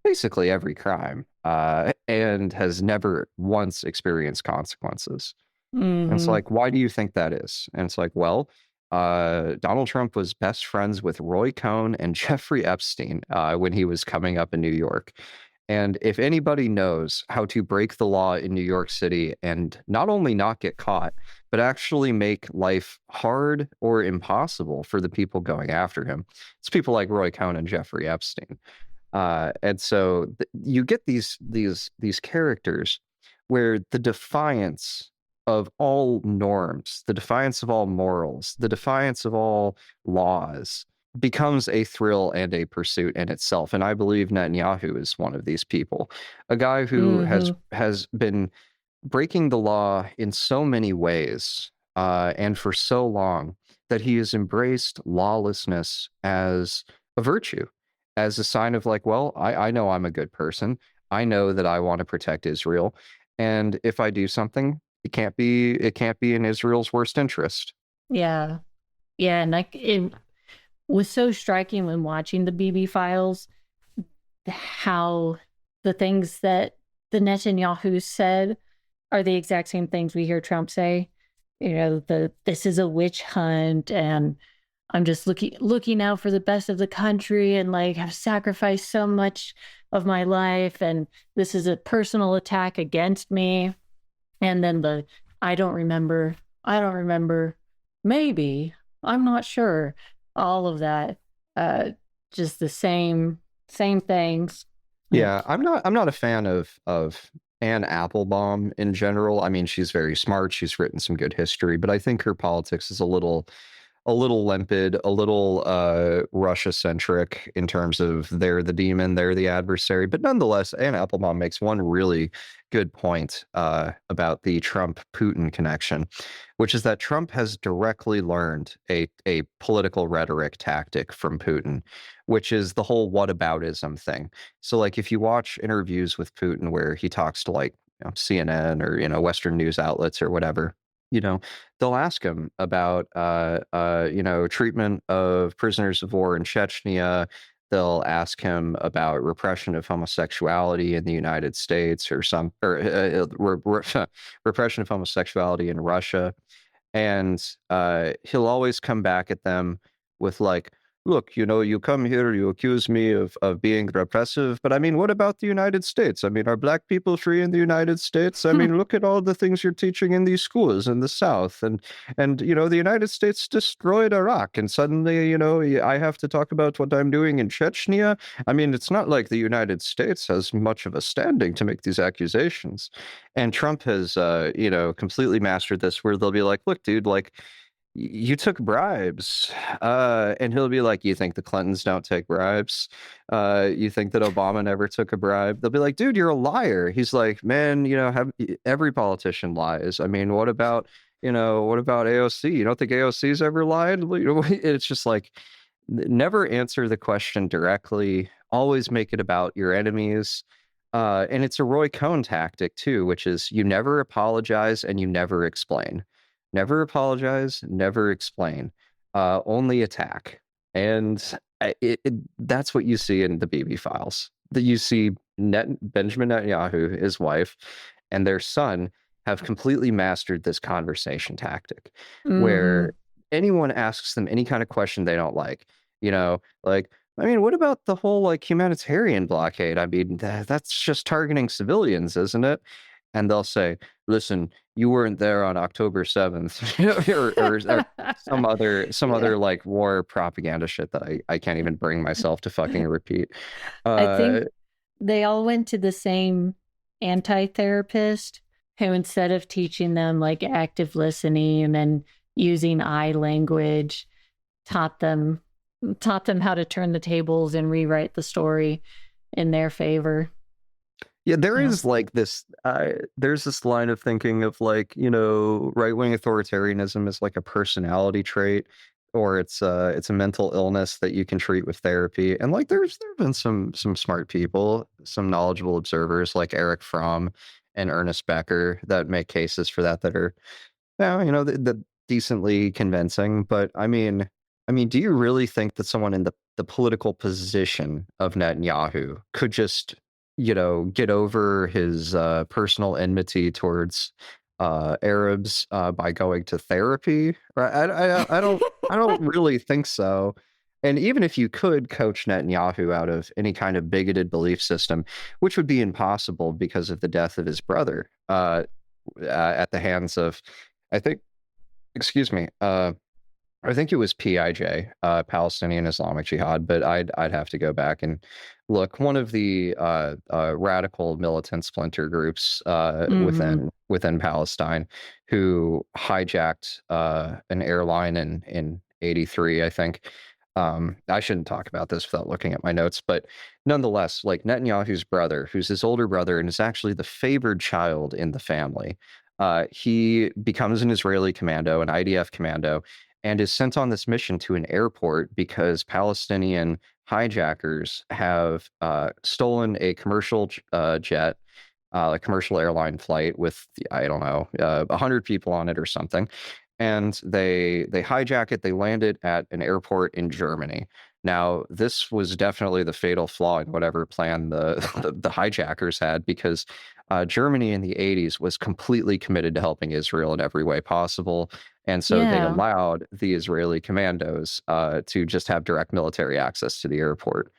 basically every crime and has never once experienced consequences. And it's Mm-hmm. like, why do you think that is? And it's like, well, Donald Trump was best friends with Roy Cohn and Jeffrey Epstein when he was coming up in New York. And if anybody knows how to break the law in New York City and not only not get caught, but actually make life hard or impossible for the people going after him, it's people like Roy Cohn and Jeffrey Epstein. And so you get these characters where the defiance of all norms, the defiance of all morals, the defiance of all laws becomes a thrill and a pursuit in itself. And I believe Netanyahu is one of these people, a guy who has Mm-hmm. has been breaking the law in so many ways and for so long that he has embraced lawlessness as a virtue, as a sign of like, well, I know I'm a good person. I know that I want to protect Israel. And if I do something, it can't be in Israel's worst interest. Yeah. Yeah. And like it was so striking when watching the Bibi files how the things that the Netanyahu said are the exact same things we hear Trump say. You know, this is a witch hunt and I'm just looking out for the best of the country and like have sacrificed so much of my life and this is a personal attack against me. And then the I don't remember, I don't remember, maybe, I'm not sure. All of that. Uh just the same things. Yeah, Like, I'm not a fan of Anne Applebaum in general. I mean, she's very smart. She's written some good history, but I think her politics is a little limpid, a little Russia centric in terms of they're the demon, they're the adversary. But nonetheless, Anne Applebaum makes one really good point about the Trump Putin connection, which is that Trump has directly learned a political rhetoric tactic from Putin, which is the whole whataboutism thing. So, like, if you watch interviews with Putin where he talks to like CNN or Western news outlets or whatever, you know, they'll ask him about treatment of prisoners of war in Chechnya. They'll ask him about repression of homosexuality in the United States or repression of homosexuality in Russia. And he'll always come back at them with like, look, you come here, you accuse me of being repressive, but I mean, what about the United States? I mean, are black people free in the United States? I mean, look at all the things you're teaching in these schools in the South, and the United States destroyed Iraq, and suddenly, I have to talk about what I'm doing in Chechnya. I mean, it's not like the United States has much of a standing to make these accusations. And Trump has, completely mastered this, where they'll be like, look, dude, like, You took bribes. And he'll be like, you think the Clintons don't take bribes? You think that Obama never took a bribe? They'll be like, dude, you're a liar. He's like, man, every politician lies. I mean, what about AOC? You don't think AOC's ever lied? It's just like, never answer the question directly. Always make it about your enemies. And it's a Roy Cohn tactic too, which is you never apologize and you never explain. Never apologize, never explain, only attack. And that's what you see in the Bibi files. That you see Benjamin Netanyahu, his wife, and their son have completely mastered this conversation tactic Mm-hmm. where anyone asks them any kind of question they don't like, like, I mean, what about the whole like humanitarian blockade? I mean, that's just targeting civilians, isn't it? And they'll say, listen, you weren't there on October 7th, or some other Yeah. like war propaganda shit that I can't even bring myself to fucking repeat. I Uh, think they all went to the same anti-therapist who, instead of teaching them like active listening and using I language, taught them taught them how to turn the tables and rewrite the story in their favor. Yeah, there Yeah. is like this. There's this line of thinking of like, right-wing authoritarianism is like a personality trait, or it's a mental illness that you can treat with therapy. And like, there've been some smart people, some knowledgeable observers like Eric Fromm and Ernest Becker that make cases for that are, yeah, the decently convincing. But I mean, do you really think that someone in the political position of Netanyahu could just, get over his personal enmity towards Arabs by going to therapy? Right? I don't really think so. And even if you could coach Netanyahu out of any kind of bigoted belief system, which would be impossible because of the death of his brother at the hands of, I think, excuse me, I think it was PIJ, Palestinian Islamic Jihad, but I'd have to go back and look. One of the radical militant splinter groups Mm-hmm. within Palestine, who hijacked an airline in '83, I think. I shouldn't talk about this without looking at my notes, but nonetheless, like Netanyahu's brother, who's his older brother and is actually the favored child in the family, he becomes an Israeli commando, an IDF commando, and is sent on this mission to an airport because Palestinian hijackers have stolen a commercial jet, a commercial airline flight with, I don't know, 100 people on it or something. And they hijack it. They land it at an airport in Germany. Now, this was definitely the fatal flaw in whatever plan the hijackers had, because Germany in the '80s was completely committed to helping Israel in every way possible. And so they Yeah. allowed the Israeli commandos to just have direct military access to the airport.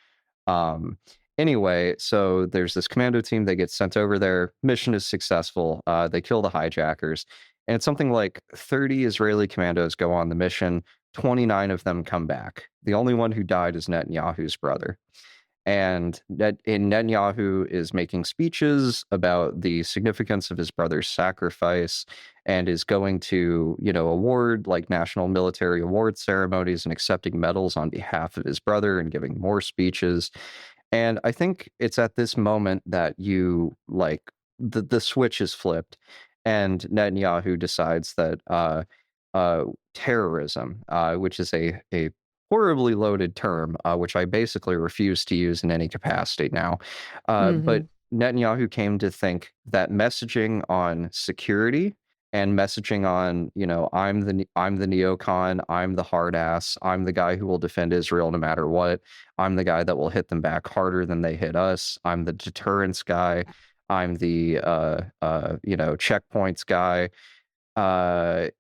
Um, anyway, so there's this commando team. They get sent over there. Mission is successful. They kill the hijackers. And it's something like 30 Israeli commandos go on the mission. 29 of them come back. The only one who died is Netanyahu's brother. And Netanyahu is making speeches about the significance of his brother's sacrifice, and is going to, award like national military award ceremonies and accepting medals on behalf of his brother and giving more speeches. And I think it's at this moment that you like the switch is flipped, and Netanyahu decides that uh, terrorism, which is a horribly loaded term, which I basically refuse to use in any capacity now. But Mm-hmm. Netanyahu came to think that messaging on security and messaging on, I'm the neocon, I'm the hard ass, I'm the guy who will defend Israel no matter what, I'm the guy that will hit them back harder than they hit us, I'm the deterrence guy, I'm the checkpoints guy.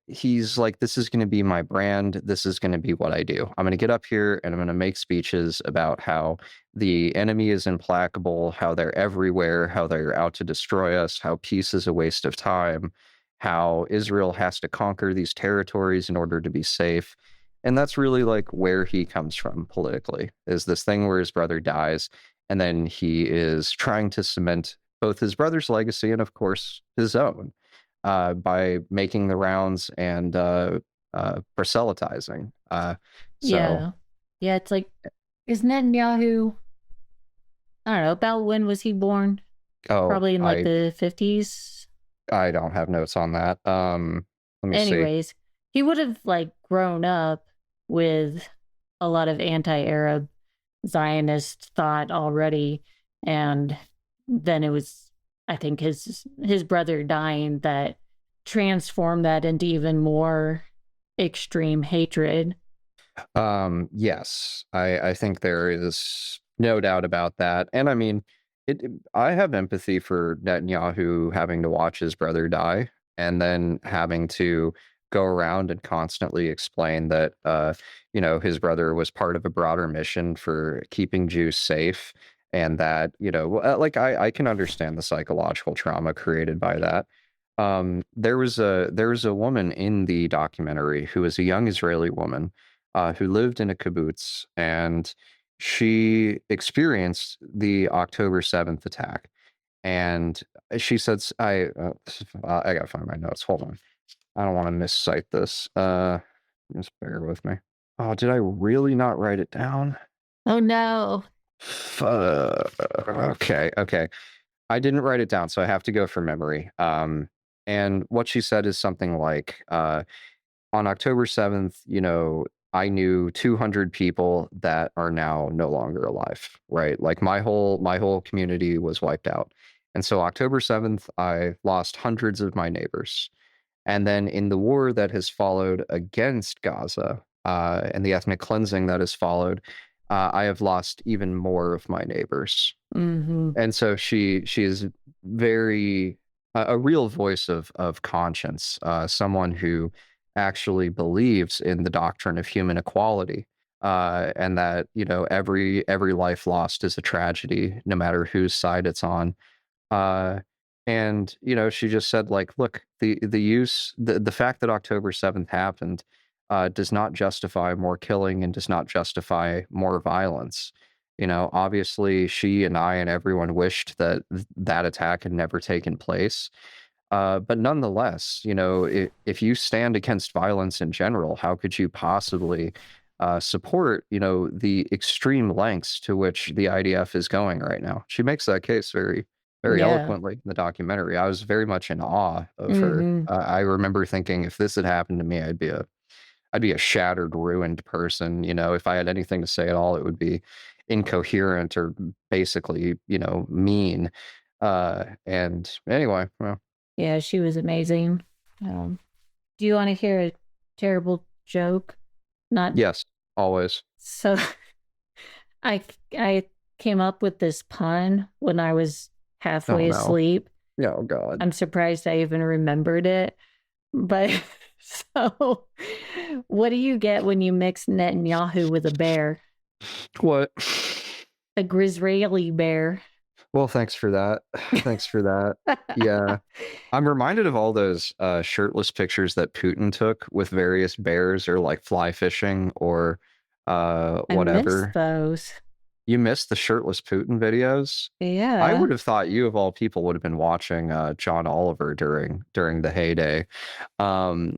He's like, this is going to be my brand, this is going to be what I do. I'm going to get up here and I'm going to make speeches about how the enemy is implacable, how they're everywhere, how they're out to destroy us, how peace is a waste of time, how Israel has to conquer these territories in order to be safe. And that's really like where he comes from politically, is this thing where his brother dies, and then he is trying to cement both his brother's legacy and of course his own, by making the rounds and proselytizing. So, Yeah. Yeah, it's like, is Netanyahu, I don't know, about when was he born? oh, Probably in like the 50s. I don't have notes on that. Let me see. Anyways, he would have like grown up with a lot of anti-Arab Zionist thought already, and then it was, I think, his brother dying that transformed that into even more extreme hatred. Yes, I think there is no doubt about that. And I mean, I have empathy for Netanyahu having to watch his brother die and then having to go around and constantly explain that, his brother was part of a broader mission for keeping Jews safe. And that, like I can understand the psychological trauma created by that. There was a woman in the documentary who was a young Israeli woman who lived in a kibbutz, and she experienced the October 7th attack. And she said, I gotta find my notes. Hold on. I don't want to miscite this. Just bear with me. Oh, did I really not write it down? Oh no. Okay. I didn't write it down, so I have to go from memory. And what she said is something like, on October 7th, I knew 200 people that are now no longer alive, right? Like my whole community was wiped out. And so October 7th, I lost hundreds of my neighbors. And then in the war that has followed against Gaza, and the ethnic cleansing that has followed, I have lost even more of my neighbors. Mm-hmm. And so she is very a real voice of conscience, someone who actually believes in the doctrine of human equality, and that every life lost is a tragedy, no matter whose side it's on. Uh, and she just said, like, look, the fact that October 7th happened does not justify more killing and does not justify more violence. Obviously, she and I and everyone wished that that attack had never taken place. But nonetheless, if you stand against violence in general, how could you possibly support, the extreme lengths to which the IDF is going right now? She makes that case very, very Yeah. eloquently in the documentary. I was very much in awe of her. Mm-hmm. I remember thinking, if this had happened to me, I'd be a shattered, ruined person. If I had anything to say at all, it would be incoherent or basically, mean. And anyway, well, Yeah, she was amazing. Do you want to hear a terrible joke? Not yes, always. so. I came up with this pun when I was Oh halfway no. asleep. Yeah, oh God. I'm surprised I even remembered it. But so, what do you get when you mix Netanyahu with a bear? What? A Grisraeli bear. Well, thanks for that. Thanks for that. Yeah. I'm reminded of all those shirtless pictures that Putin took with various bears or like fly fishing or I miss whatever. those. You missed the shirtless Putin videos? I Yeah. would have thought you of all people would have been watching John Oliver during the heyday. Um,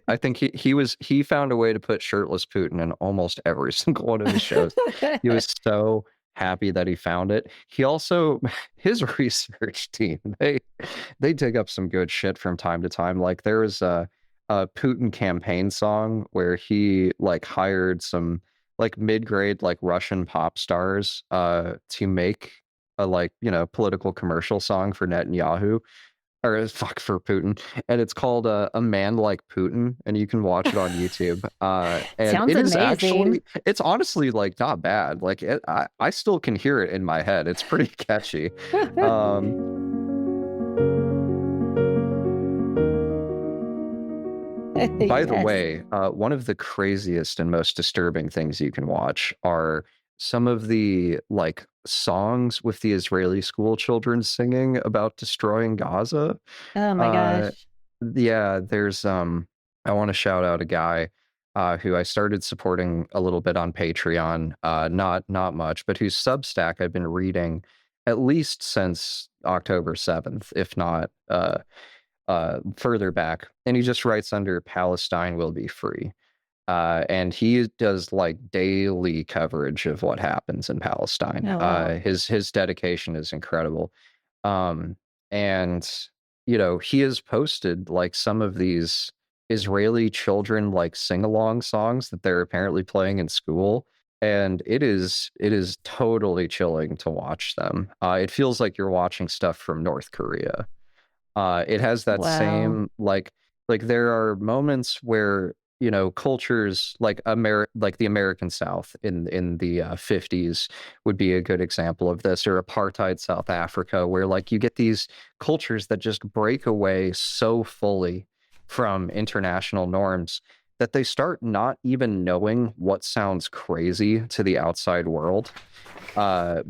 I think he found a way to put shirtless Putin in almost every single one of his shows. He was so happy that he found it. He also his research team, they dig up some good shit from time to time. Like there was a Putin campaign song where he like hired some like mid-grade like Russian pop stars to make a like, political commercial song for Netanyahu or fuck for Putin, and it's called "A Man Like Putin," and you can watch it on YouTube. And Sounds amazing. it's honestly like not bad. Like I still can hear it in my head. It's pretty catchy. Um, by the Yes. way, one of the craziest and most disturbing things you can watch are some of the like songs with the Israeli school children singing about destroying Gaza. Oh my Uh, gosh. yeah, there's I want to shout out a guy who I started supporting a little bit on Patreon, not much, but whose Substack I've been reading at least since October 7th, if not further back, and he just writes under Palestine will be free. And he does like daily coverage of what happens in Palestine. Oh wow. His dedication is incredible. Um, and he has posted like some of these Israeli children like sing-along songs that they're apparently playing in school. And it is totally chilling to watch them. It feels like you're watching stuff from North Korea. It has that Wow. same like there are moments where cultures like like the American South in the 50s would be a good example of this, or apartheid South Africa, where like you get these cultures that just break away so fully from international norms that they start not even knowing what sounds crazy to the outside world,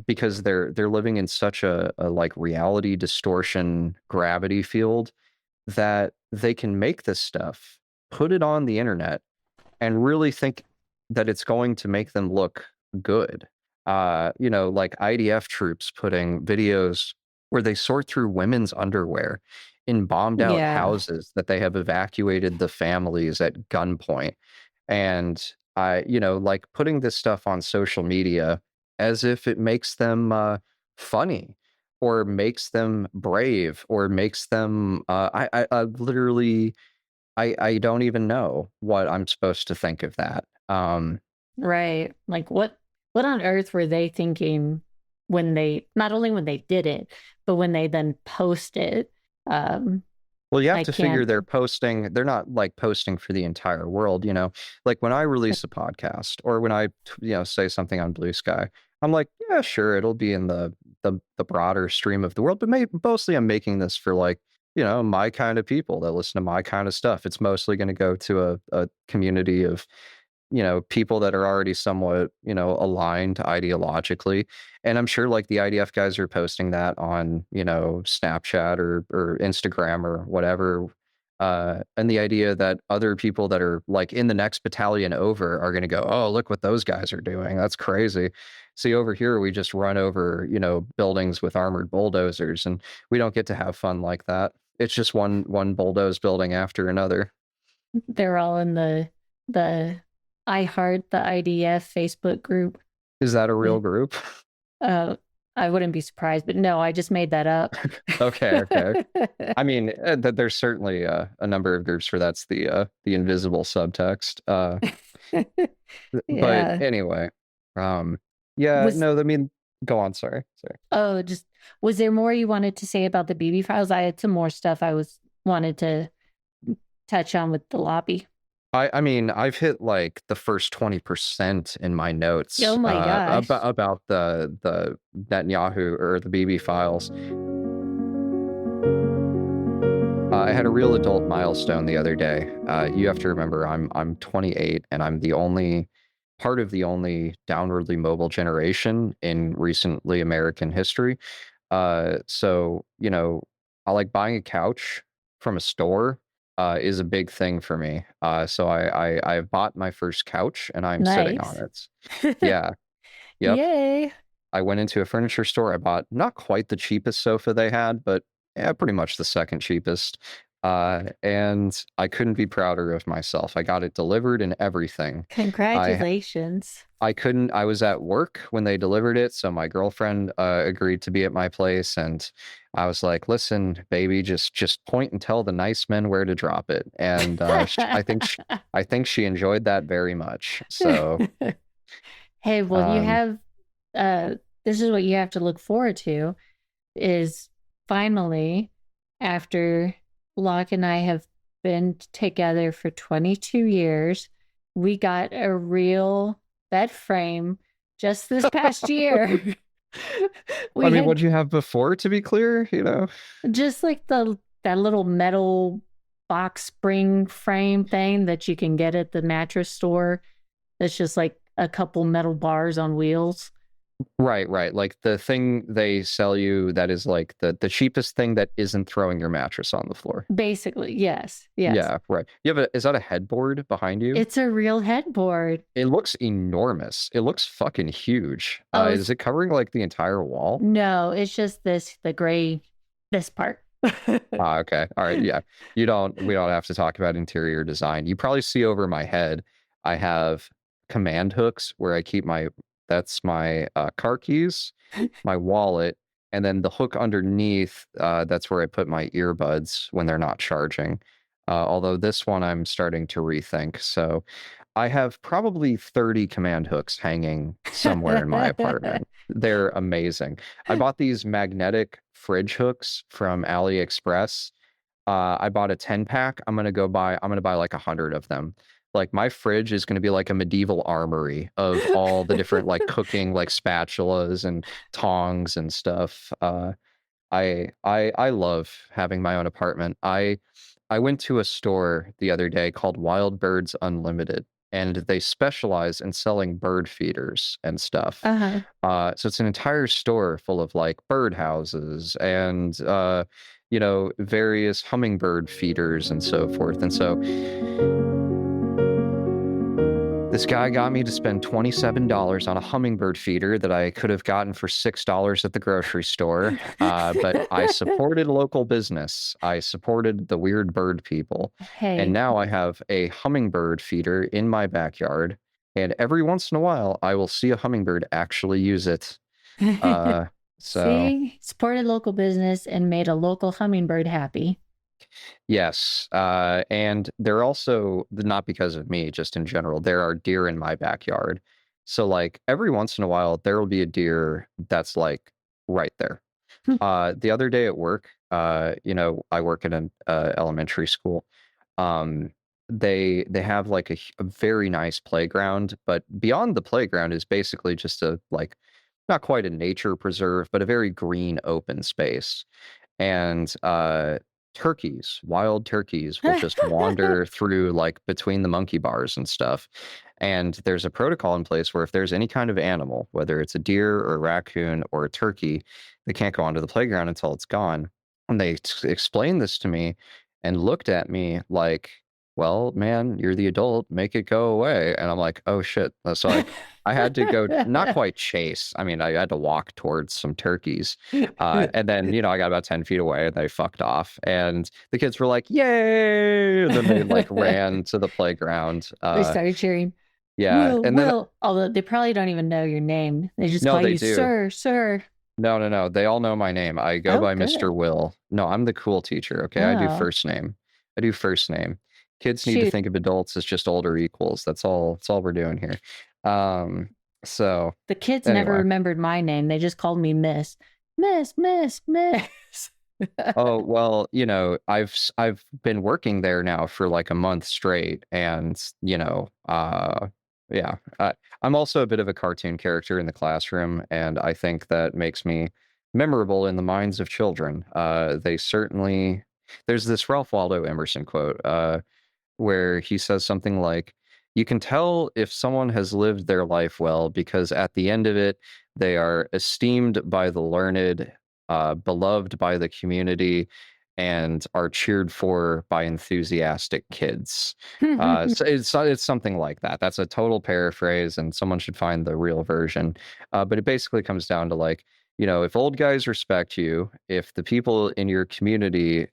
because they're living in such a like reality distortion gravity field that they can make this stuff, put it on the internet, and really think that it's going to make them look good. Like IDF troops putting videos where they sort through women's underwear in bombed out Yeah. houses that they have evacuated the families at gunpoint. And like putting this stuff on social media as if it makes them funny, or makes them brave, or makes them I literally I don't even know what I'm supposed to think of that. Right. Like what on earth were they thinking when they, not only when they did it, but when they then post it? Um, Well, you have I to figure can't. they're not like posting for the entire world. Like when I release a podcast, or when I, say something on Blue Sky, I'm like, yeah, sure, it'll be in the broader stream of the world, but mostly I'm making this for like, my kind of people that listen to my kind of stuff. It's mostly going to go to a community of people that are already somewhat, aligned ideologically. And I'm sure like the IDF guys are posting that on, Snapchat or Instagram or whatever. And the idea that other people that are like in the next battalion over are going to go, oh, look what those guys are doing. That's crazy. See, over here, we just run over, buildings with armored bulldozers, and we don't get to have fun like that. It's just one bulldoze building after another. They're all in the I Heart the IDF Facebook group. Is that a Yeah. real group? Uh, I wouldn't be surprised, but no, I just made that up. Okay, okay. I mean, there's certainly a number of groups where that's the invisible subtext. But Yeah. anyway, um, yeah, Was no, I mean, go on. Sorry. Oh, just was there more you wanted to say about the Bibi files? I had some more stuff I was wanted to touch on with the lobby. I mean, I've hit like the first 20% in my notes Oh my gosh. about the Netanyahu or the Bibi files. I had a real adult milestone the other day. You have to remember, I'm 28, and I'm the only part of the only downwardly mobile generation in recently American history. So I like buying a couch from a store is a big thing for me. So I bought my first couch, and I'm sitting on Nice. it. Yeah, yep. Yay. I went into a furniture store. I bought not quite the cheapest sofa they had, but yeah, pretty much the second cheapest. And I couldn't be prouder of myself. I got it delivered and everything. I Congratulations. I couldn't. I was at work when they delivered it, so my girlfriend agreed to be at my place, and I was like, "Listen, baby, just point and tell the nice men where to drop it." And I think she enjoyed that very much. So, Hey, well, you um, have this is what you have to look forward to is finally, after Locke and I have been together for 22 years, we got a real bed frame just this past year. I We mean, what had did you have before? To be clear, just like the that little metal box spring frame thing that you can get at the mattress store. That's just like a couple metal bars on wheels. Right, right. Like the thing they sell you that is like the cheapest thing that isn't throwing your mattress on the floor. Basically, yes, yes. Yeah, right. Is that a headboard behind you? It's a real headboard. It looks enormous. It looks fucking huge. Oh, Is it covering like the entire wall? no, it's just the gray, this part. Okay. All right. Yeah. We don't have to talk about interior design. You probably see over my head, I have command hooks where I keep that's my car keys, my wallet, and then the hook underneath, that's where I put my earbuds when they're not charging. Although this one I'm starting to rethink. So I have probably 30 command hooks hanging somewhere in my apartment. They're amazing. I bought these magnetic fridge hooks from AliExpress. I bought a 10 pack. I'm gonna buy like 100 of them. Like my fridge is gonna be like a medieval armory of all the different like cooking like spatulas and tongs and stuff. I love having my own apartment. I went to a store the other day called Wild Birds Unlimited, and they specialize in selling bird feeders and stuff. Uh-huh. So it's an entire store full of like bird houses and various hummingbird feeders and so forth. And so this guy got me to spend $27 on a hummingbird feeder that I could have gotten for $6 at the grocery store. But I supported local business. I supported the weird bird people. And Hey. now I have a hummingbird feeder in my backyard. And every once in a while, I will see a hummingbird actually use it. Uh, so See, supported local business and made a local hummingbird happy. Yes. And they're also not because of me, just in general, there are deer in my backyard. So like every once in a while there will be a deer that's like right there. The other day at work, I work in an elementary school. Um, they have like a very nice playground, but beyond the playground is basically just a like not quite a nature preserve, but a very green open space. And wild turkeys will just wander through like between the monkey bars and stuff. And there's a protocol in place where if there's any kind of animal, whether it's a deer or a raccoon or a turkey, they can't go onto the playground until it's gone. And they explained this to me and looked at me like, well, man, you're the adult, make it go away. And I'm like, oh shit. So I had to go not quite chase. I mean, I had to walk towards some turkeys. And then, I got about 10 feet away and they fucked off. And the kids were like, yay! And then they like ran to the playground. They started cheering, Yeah. Will, And then, Will. Although they probably don't even know your name. They just no, call they you do. sir, sir. No, no, no. They all know my name. I go Oh, by good. Mr. Will. No, I'm the cool teacher. Okay. I do Oh, first name. I do first name. Kids need to shoot. think of adults as just older equals. That's all we're doing here. Um, so The kids never anyway. remembered my name. They just called me Miss. Miss, Miss, Miss. Oh, well, I've been working there now for like a month straight and, yeah, I'm also a bit of a cartoon character in the classroom and I think that makes me memorable in the minds of children. There's this Ralph Waldo Emerson quote, where he says something like, you can tell if someone has lived their life well because at the end of it, they are esteemed by the learned, beloved by the community, and are cheered for by enthusiastic kids. So it's something like that. That's a total paraphrase, and someone should find the real version. But it basically comes down to like, if old guys respect you, if the people in your community,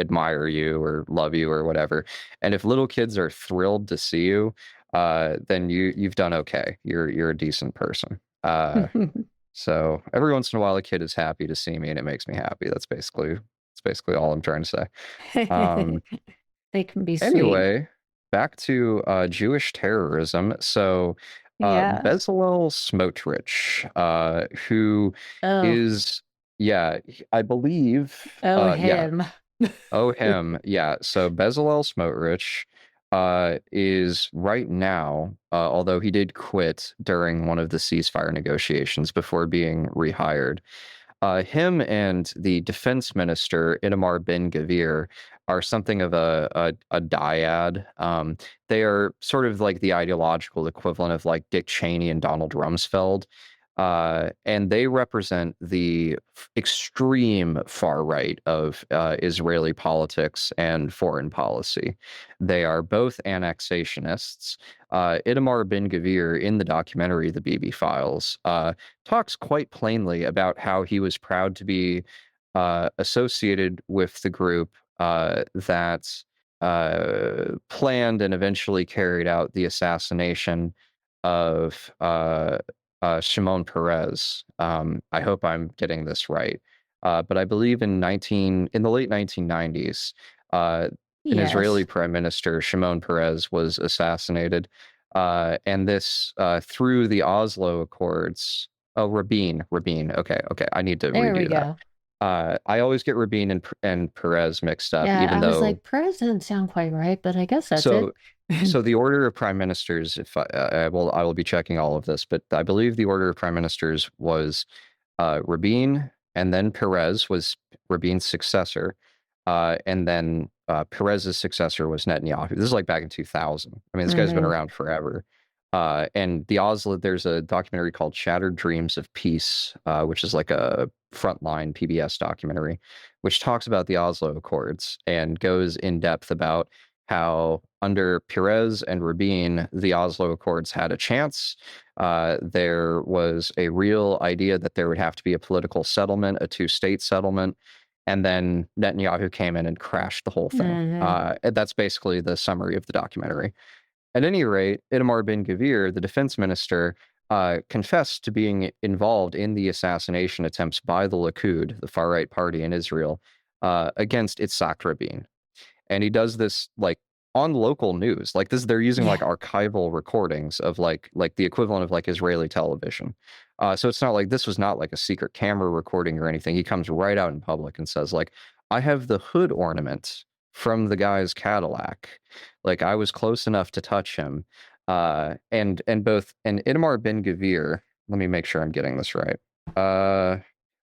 admire you or love you or whatever, and if little kids are thrilled to see you, then you've done okay. You're a decent person. So every once in a while, a kid is happy to see me, and it makes me happy. That's basically all I'm trying to say. Um, They can be sweet. Anyway, back to Jewish terrorism. So Yeah. Bezalel Smotrich, who Oh, is, yeah, I believe, oh, yeah, him. oh, him. Yeah. So Bezalel Smotrich is right now, although he did quit during one of the ceasefire negotiations before being rehired. Him and the defense minister, Itamar Ben-Gvir, are something of a dyad. They are sort of like the ideological equivalent of like Dick Cheney and Donald Rumsfeld. And they represent the extreme far right of Israeli politics and foreign policy. They are both annexationists. Itamar Ben-Gvir, in the documentary The Bibi Files, talks quite plainly about how he was proud to be associated with the group that planned and eventually carried out the assassination of Shimon Peres. I hope I'm getting this right. But I believe in the late 1990s, an Israeli Yes. prime minister, Shimon Peres, was assassinated. And this through the Oslo Accords. Oh, Rabin. Okay. I need to There we redo that. go. I always get Rabin and Perez mixed up, Yeah, even I was though. like, Perez doesn't sound quite right, but I guess that's So, it. so the order of prime ministers, if I will be checking all of this, but I believe the order of prime ministers was Rabin, and then Perez was Rabin's successor, and then Perez's successor was Netanyahu. This is like back in 2000. I mean, this guy's been Hmm. around forever. And the Oslo, there's a documentary called Shattered Dreams of Peace, which is like a frontline PBS documentary, which talks about the Oslo Accords and goes in depth about how under Perez and Rabin, the Oslo Accords had a chance. There was a real idea that there would have to be a political settlement, a two-state settlement, and then Netanyahu came in and crashed the whole thing. Hmm. And that's basically the summary of the documentary. At any rate, Itamar Ben-Gvir, the defense minister, confessed to being involved in the assassination attempts by the Likud, the far-right party in Israel, against Itzhak Rabin. And he does this like on local news. Like this, they're using like Yeah. archival recordings of like the equivalent of like Israeli television. So it's not like this was not like a secret camera recording or anything. He comes right out in public and says like, I have the hood ornament from the guy's Cadillac. Like I was close enough to touch him. And Itamar Ben-Gvir, let me make sure I'm getting this right.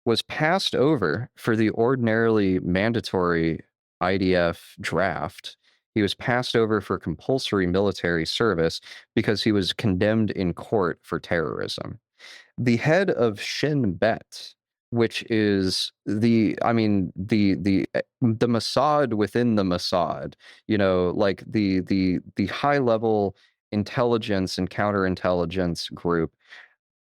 Was passed over for the ordinarily mandatory IDF draft. He was passed over for compulsory military service because he was condemned in court for terrorism. The head of Shin Bet, which is the Mossad within the Mossad, like the high level intelligence and counterintelligence group.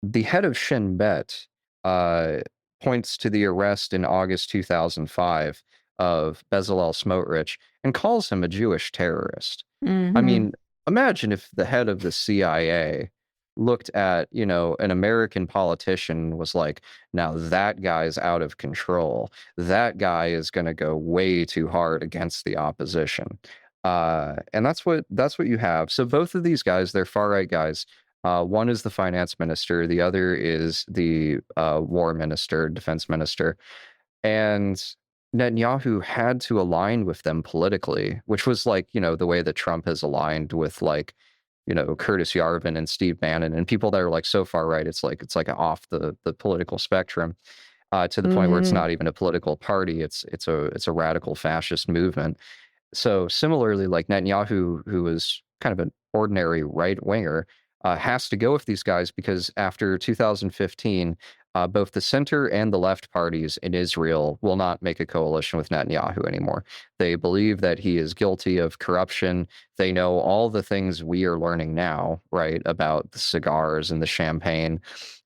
The head of Shin Bet uh, points to the arrest in August 2005 of Bezalel Smotrich and calls him a Jewish terrorist. I Hmm. mean, imagine if the head of the CIA looked at, an American politician was like, now that guy's out of control. That guy is going to go way too hard against the opposition. And that's what you have. So both of these guys, they're far right guys. One is the finance minister, the other is the war minister, defense minister. And Netanyahu had to align with them politically, which was like, the way that Trump has aligned with like, Curtis Yarvin and Steve Bannon and people that are like so far right, it's like off the political spectrum, to the point where it's Hmm. not even a political party. It's a radical fascist movement. So similarly, like Netanyahu, who was kind of an ordinary right winger, has to go with these guys because after 2015, both the center and the left parties in Israel will not make a coalition with Netanyahu anymore. They believe that he is guilty of corruption. They know all the things we are learning now, right, about the cigars and the champagne,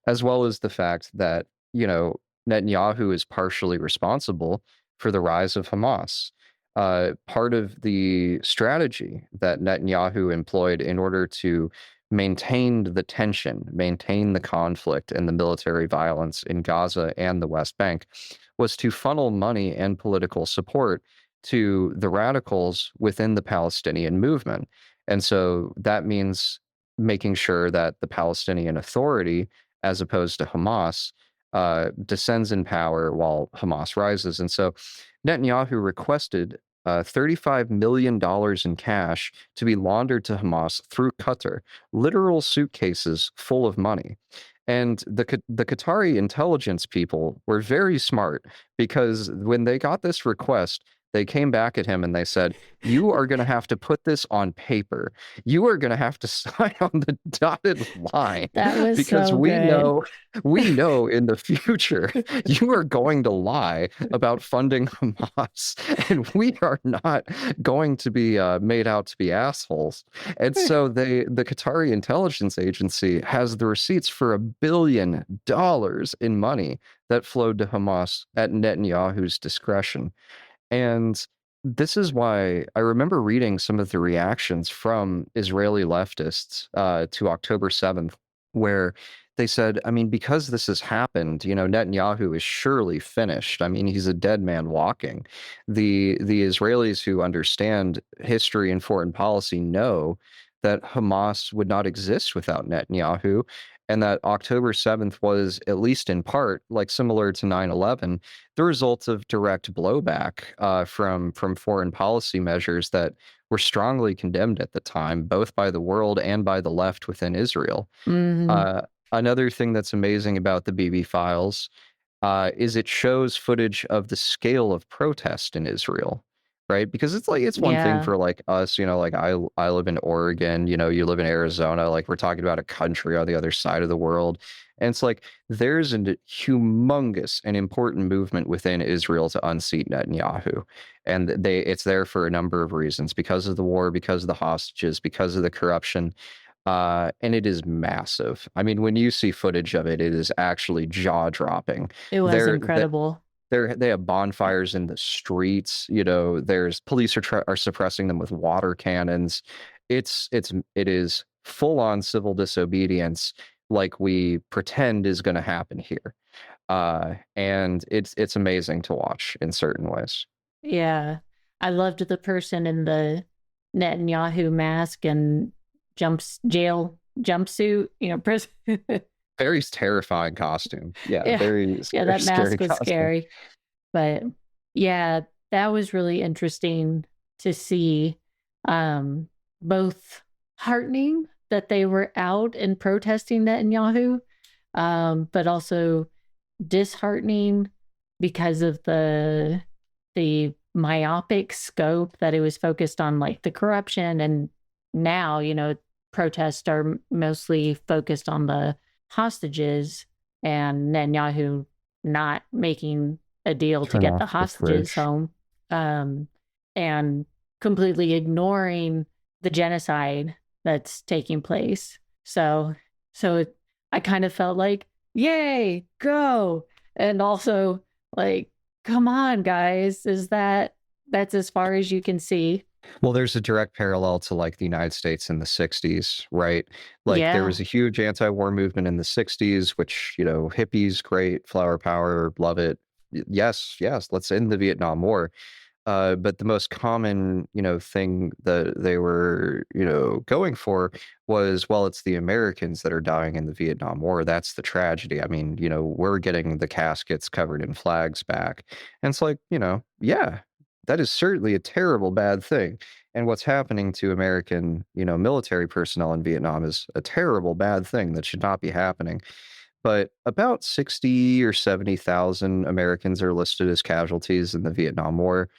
as well as the fact that, Netanyahu is partially responsible for the rise of Hamas. Part of the strategy that Netanyahu employed in order to maintain the tension, maintain the conflict and the military violence in Gaza and the West Bank was to funnel money and political support to the radicals within the Palestinian movement. And so that means making sure that the Palestinian Authority, as opposed to Hamas, descends in power while Hamas rises. And so Netanyahu requested $35 million in cash to be laundered to Hamas through Qatar, literal suitcases full of money. And the Qatari intelligence people were very smart because when they got this request, they came back at him and they said, "You are going to have to put this on paper. You are going to have to sign on the dotted line That was because so we good. know in the future you are going to lie about funding Hamas, and we are not going to be made out to be assholes." And so the Qatari intelligence agency has the receipts for $1 billion in money that flowed to Hamas at Netanyahu's discretion. And this is why I remember reading some of the reactions from Israeli leftists to October 7th, where they said, I mean, because this has happened, Netanyahu is surely finished. I mean, he's a dead man walking. The Israelis who understand history and foreign policy know that Hamas would not exist without Netanyahu, and that October 7th was, at least in part, like similar to 9/11, the result of direct blowback from foreign policy measures that were strongly condemned at the time, both by the world and by the left within Israel. Hmm. Uh, Another thing that's amazing about the Bibi files is it shows footage of the scale of protest in Israel, right? Because it's one thing Yeah. for like us, like I live in Oregon, you live in Arizona, like we're talking about a country on the other side of the world. And it's like there's a humongous and important movement within Israel to unseat Netanyahu. And it's there for a number of reasons, because of the war, because of the hostages, because of the corruption. And it is massive. I mean, when you see footage of it, it is actually jaw-dropping. It was They're incredible. they have bonfires in the streets. There's police are suppressing them with water cannons. It is full on civil disobedience, like we pretend is going to happen here. And it's amazing to watch in certain ways. Yeah. I loved the person in the Netanyahu mask and jail jumpsuit, prison. Very terrifying costume. Yeah, Yeah. very Yeah, scary, that scary mask was costume. scary. But yeah, that was really interesting to see. Um, Both heartening that they were out and protesting Netanyahu, but also disheartening because of the myopic scope that it was focused on, like the corruption. And now, protests are mostly focused on the hostages and Netanyahu not making a deal to Turn get the off the hostages fridge. home, and completely ignoring the genocide that's taking place. So I kind of felt like, yay, go. And also like, come on, guys, that's as far as you can see? Well, there's a direct parallel to like the United States in the 60s, right? Like there Yeah. was a huge anti-war movement in the 60s, which, hippies, great, flower power, love it. Yes, yes, let's end the Vietnam War. But the most common, thing that they were, going for was, well, it's the Americans that are dying in the Vietnam War. That's the tragedy. I mean, we're getting the caskets covered in flags back. And it's like, yeah, that is certainly a terrible, bad thing. And what's happening to American, military personnel in Vietnam is a terrible, bad thing that should not be happening. But about 60 or 70,000 Americans are listed as casualties in the Vietnam War,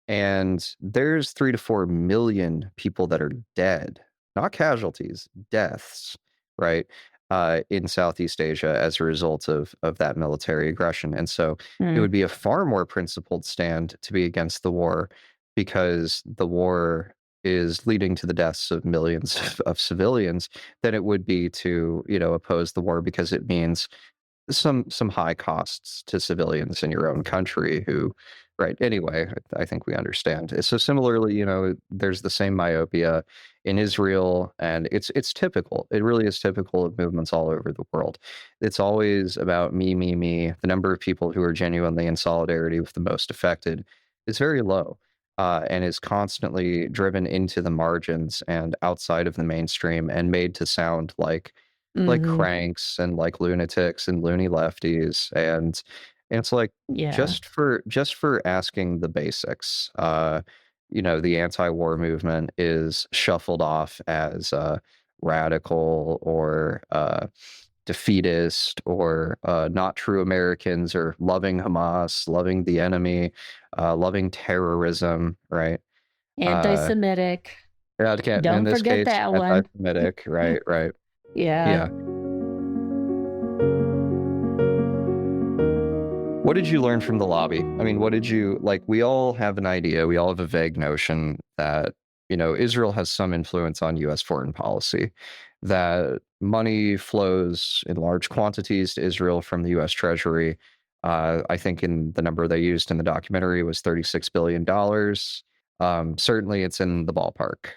and there's 3 to 4 million people that are dead, not casualties, deaths, right? In Southeast Asia as a result of that military aggression. And so it Mm. would be a far more principled stand to be against the war, because the war is leading to the deaths of millions of civilians, than it would be to, oppose the war, because it means some high costs to civilians in your own country who, right, anyway, I think we understand. So similarly, there's the same myopia in Israel, and it's typical. It really is typical of movements all over the world. It's always about me. The number of people who are genuinely in solidarity with the most affected is very low. And is constantly driven into the margins and outside of the mainstream, and made to sound like Hmm. cranks and like lunatics and loony lefties. And it's like, Yeah. just for asking the basics, the anti-war movement is shuffled off as radical, or defeatist, or not true Americans, or loving Hamas, loving the enemy, loving terrorism, right? uh Anti-Semitic. yeah, I can't, in Don't this forget case, that one. anti-Semitic, right. Yeah. Yeah. What did you learn from the lobby? I mean, what did you like? We all have an idea, we all have a vague notion that, Israel has some influence on US foreign policy, that money flows in large quantities to Israel from the US Treasury, I think in the number they used in the documentary was $36 billion. Certainly it's in the ballpark.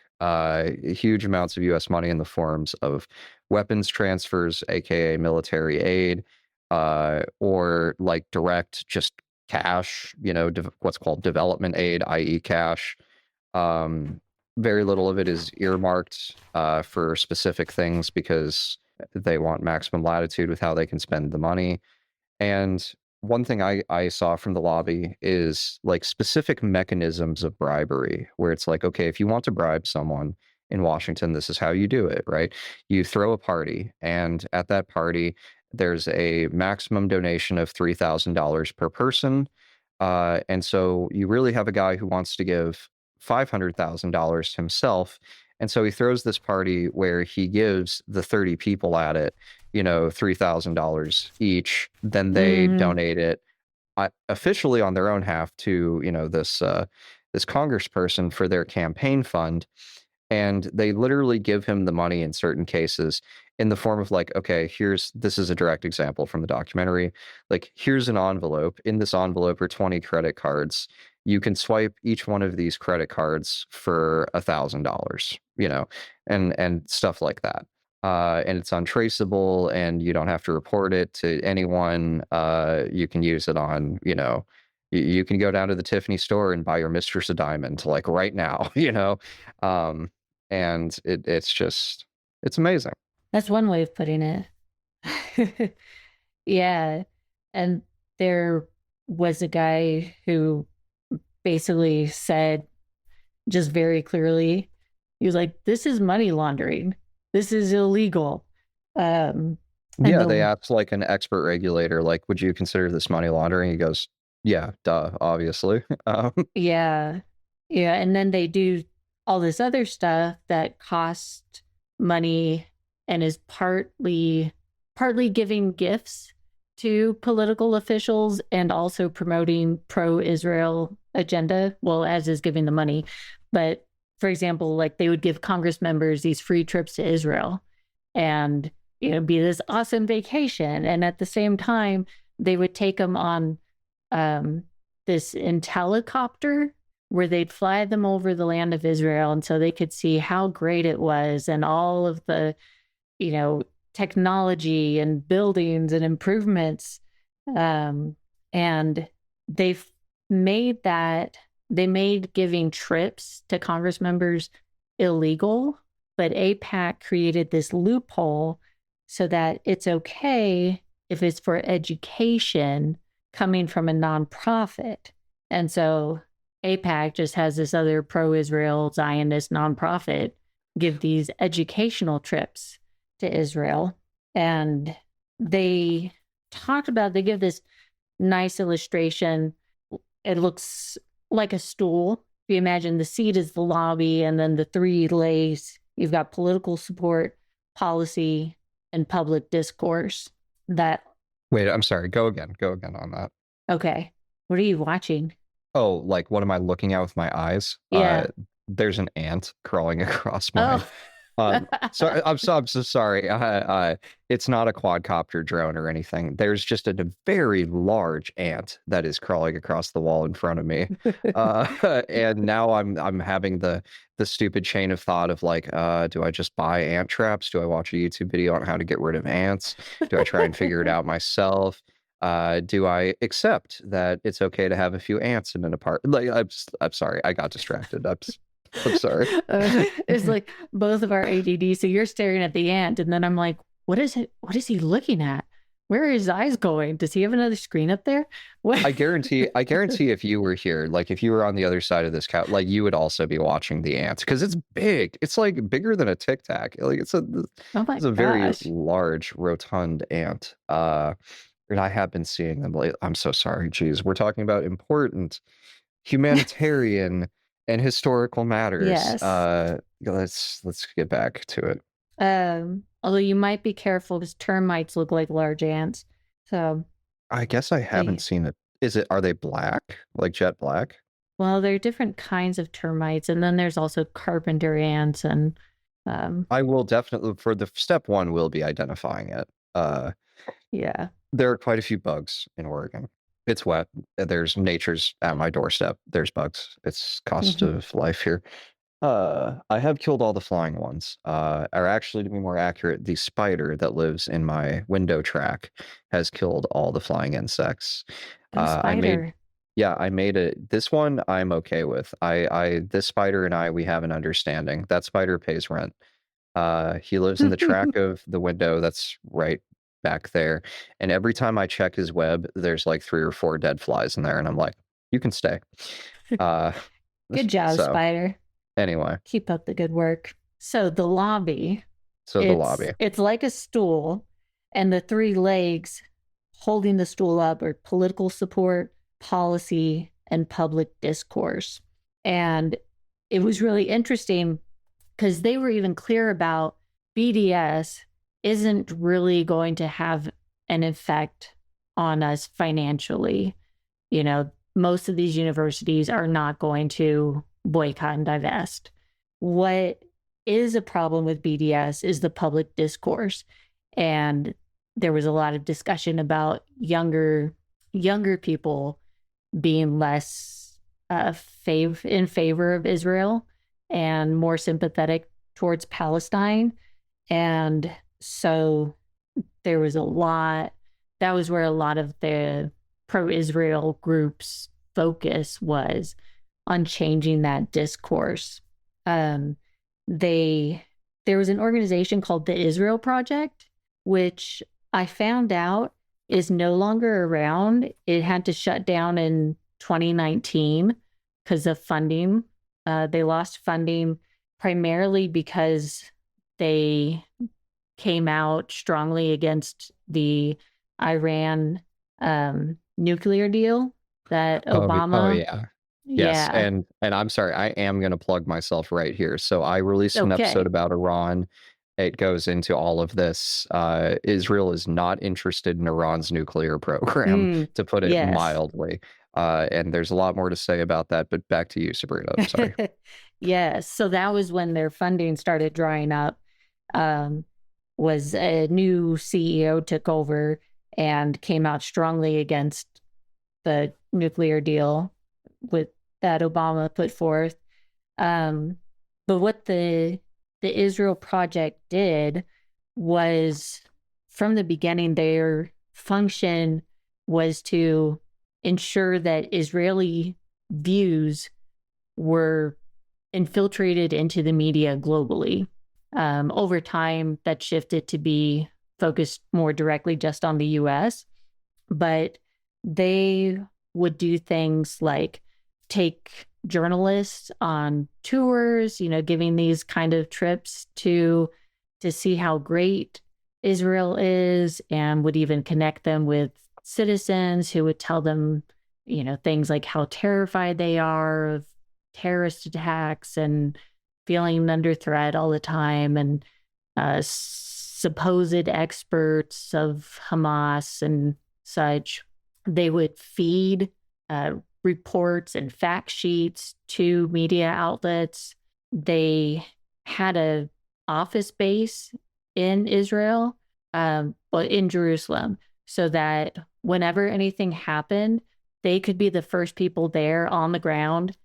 Huge amounts of US money in the forms of weapons transfers, aka military aid, or like direct just cash, what's called development aid, i.e. cash. Um, very little of it is earmarked for specific things because they want maximum latitude with how they can spend the money. And one thing I saw from the lobby is like specific mechanisms of bribery, where it's like, okay, if you want to bribe someone in Washington, this is how you do it, right? You throw a party, and at that party, there's a maximum donation of $3,000 per person. And so you really have a guy who wants to give $500,000 himself. And so he throws this party where he gives the 30 people at it, $3,000 each. Then they donate it officially on their own half to, this congressperson for their campaign fund. And they literally give him the money in certain cases in the form of like, okay, this is a direct example from the documentary. Like, here's an envelope. In this envelope are 20 credit cards. You can swipe each one of these credit cards for $1,000, and stuff like that. And it's untraceable, and you don't have to report it to anyone. You can use it on, you can go down to the Tiffany store and buy your mistress a diamond, like right now, and it's amazing. That's one way of putting it. Yeah. And there was a guy who basically said just very clearly, he was like, this is money laundering. This is illegal. They asked like an expert regulator, like, would you consider this money laundering? He goes, yeah, duh, obviously. Yeah. Yeah. And then they do all this other stuff that costs money and is partly giving gifts to political officials and also promoting pro-Israel agenda. Well, as is giving the money. But for example, like they would give Congress members these free trips to Israel and, be this awesome vacation. And at the same time, they would take them on this Intellicopter where they'd fly them over the land of Israel. And so they could see how great it was and all of the, technology and buildings and improvements. And they've made giving trips to Congress members illegal, but AIPAC created this loophole so that it's okay if it's for education coming from a nonprofit. And so AIPAC just has this other pro-Israel Zionist nonprofit give these educational trips to Israel. And they give this nice illustration. It looks like a stool. If you imagine the seat is the lobby, and then the three lays, you've got political support, policy, and public discourse. Wait, I'm sorry. Go again on that. Okay. What are you watching? Oh, like, what am I looking at with my eyes? Yeah. There's an ant crawling across my... Oh. So I'm so sorry. It's not a quadcopter drone or anything. There's just a very large ant that is crawling across the wall in front of me. And now I'm having the stupid chain of thought of like, do I just buy ant traps? Do I watch a YouTube video on how to get rid of ants? Do I try and figure it out myself? Do I accept that it's okay to have a few ants in an apartment? Like, I'm sorry, I got distracted. I'm sorry. It's like both of our ADD. So you're staring at the ant, and then I'm like, what is it? What is he looking at? Where are his eyes going? Does he have another screen up there? What? I guarantee if you were here, like if you were on the other side of this couch, like you would also be watching the ant because it's big. It's like bigger than a Tic Tac. Like it's a very large, rotund ant. And I have been seeing them lately. I'm so sorry. Geez, we're talking about important humanitarian and historical matters. Yes. Let's get back to it. Although you might be careful because termites look like large ants. So I guess I haven't seen it. Are they black? Like jet black? Well, there are different kinds of termites, and then there's also carpenter ants, and I will definitely, for the step one, will be identifying it. Yeah. There are quite a few bugs in Oregon. It's wet. There's nature's at my doorstep. There's bugs. It's cost Mhm. of life here. I have killed all the flying ones. Or actually, to be more accurate, the spider that lives in my window track has killed all the flying insects. Go I made, spider. yeah, I made it. This one I'm okay with. This spider and we have an understanding. That spider pays rent. He lives in the track of the window that's right back there. And every time I check his web, there's like 3 or 4 dead flies in there, and I'm like, you can stay. Uh, Good job, so spider. anyway, Keep up the good work. So the lobby, so the lobby. it's like a stool, and the 3 legs holding the stool up are political support, policy, and public discourse. And it was really interesting because they were even clear about BDS isn't really going to have an effect on us financially. You know, most of these universities are not going to boycott and divest. What is a problem with BDS is the public discourse. And there was a lot of discussion about younger people being less in favor of Israel and more sympathetic towards Palestine. And so there was a lot, that was where a lot of the pro Israel groups' focus was on changing that discourse. Um, they there was an organization called the Israel Project, which I found out is no longer around. It had to shut down in 2019 because of funding. They lost funding primarily because they came out strongly against the Iran nuclear deal that Oh Obama. yeah. Yes, Yeah. and I'm sorry, I am going to plug myself right here. So I released an episode Okay. about Iran. It goes into all of this. Israel is not interested in Iran's nuclear program, to put it Yes. mildly. And there's a lot more to say about that, but back to you, Sabrina. Sorry. Yes. So that was when their funding started drying up. Um, was a new CEO took over and came out strongly against the nuclear deal with that Obama put forth. Um, but what the Israel Project did was from the beginning, their function was to ensure that Israeli views were infiltrated into the media globally. Over time, that shifted to be focused more directly just on the US, but they would do things like take journalists on tours, giving these kind of trips to see how great Israel is, and would even connect them with citizens who would tell them, things like how terrified they are of terrorist attacks and feeling under threat all the time, and supposed experts of Hamas and such. They would feed reports and fact sheets to media outlets. They had a office base in Israel, but in Jerusalem, so that whenever anything happened, they could be the first people there on the ground,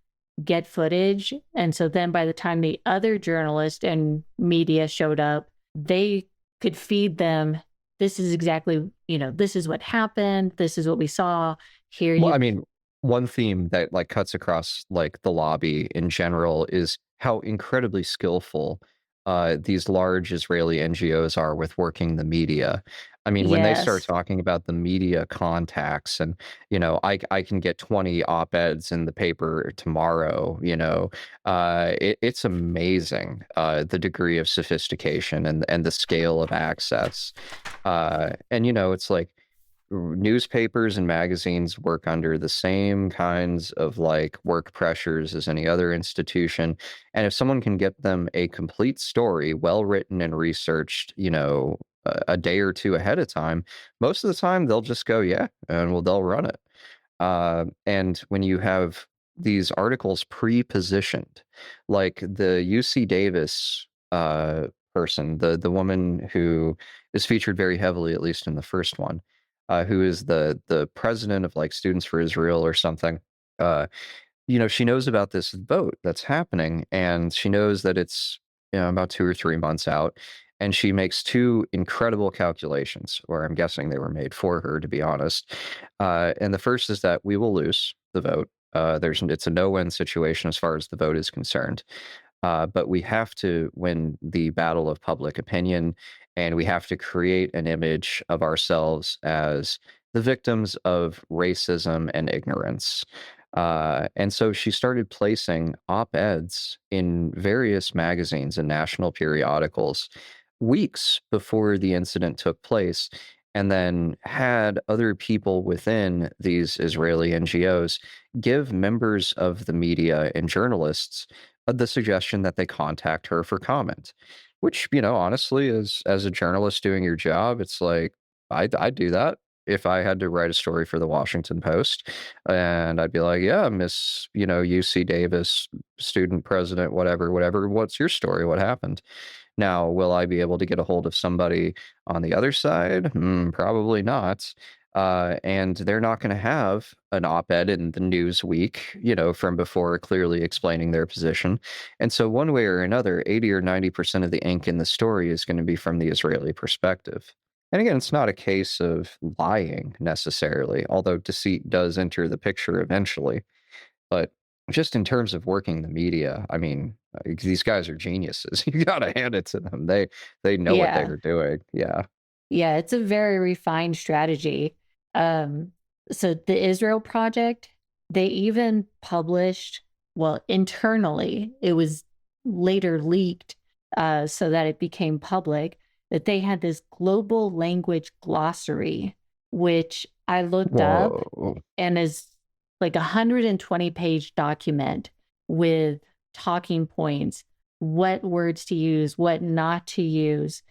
get footage. And so then by the time the other journalists and media showed up, they could feed them. This is exactly, this is what happened. This is what we saw here. Well, I mean, one theme that like cuts across like the lobby in general is how incredibly skillful these large Israeli NGOs are with working the media. I mean, when they start Yes. talking about the media contacts and, I can get 20 op-eds in the paper tomorrow, it's amazing, the degree of sophistication and the scale of access. And, it's like, newspapers and magazines work under the same kinds of like work pressures as any other institution. And if someone can get them a complete story, well written and researched, a day or two ahead of time, most of the time they'll just go, yeah, and well, they'll run it. And when you have these articles pre-positioned, like the UC Davis person, the woman who is featured very heavily, at least in the first one, who is the president of like Students for Israel or something. Uh, she knows about this vote that's happening, and she knows that it's about 2 or 3 months out, and she makes two incredible calculations, or I'm guessing they were made for her, to be honest. And the first is that we will lose the vote. It's a no-win situation as far as the vote is concerned. But we have to win the battle of public opinion, and we have to create an image of ourselves as the victims of racism and ignorance. And so she started placing op-eds in various magazines and national periodicals weeks before the incident took place, and then had other people within these Israeli NGOs give members of the media and journalists the suggestion that they contact her for comment, which, honestly, as a journalist doing your job, it's like I'd do that if I had to write a story for the Washington Post, and I'd be like, yeah, Miss, UC Davis, student president, whatever. What's your story? What happened? Now, will I be able to get a hold of somebody on the other side? Probably not. And they're not going to have an op-ed in the Newsweek, from before clearly explaining their position. And so one way or another, 80 or 90% of the ink in the story is going to be from the Israeli perspective. And again, it's not a case of lying necessarily, although deceit does enter the picture eventually. But just in terms of working the media, I mean, these guys are geniuses. You got to hand it to them. They know what they Yeah. are doing. Yeah. Yeah, it's a very refined strategy. So the Israel Project, they even published, well, internally, it was later leaked so that it became public, that they had this global language glossary, which I looked up Whoa. and is like a 120-page document with talking points, what words to use, what not to use,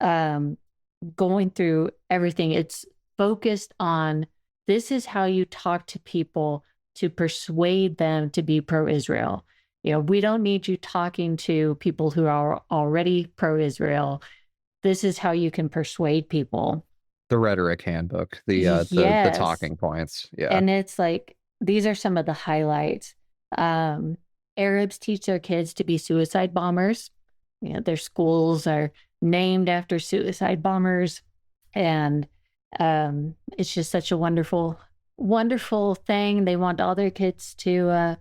going through everything. It's focused on this is how you talk to people to persuade them to be pro-Israel. We don't need you talking to people who are already pro-Israel. This is how you can persuade people. The rhetoric handbook, the Yes. talking points. Yeah. And it's like, these are some of the highlights. Um, Arabs teach their kids to be suicide bombers. Their schools are named after suicide bombers. And it's just such a wonderful, wonderful thing. They want all their kids to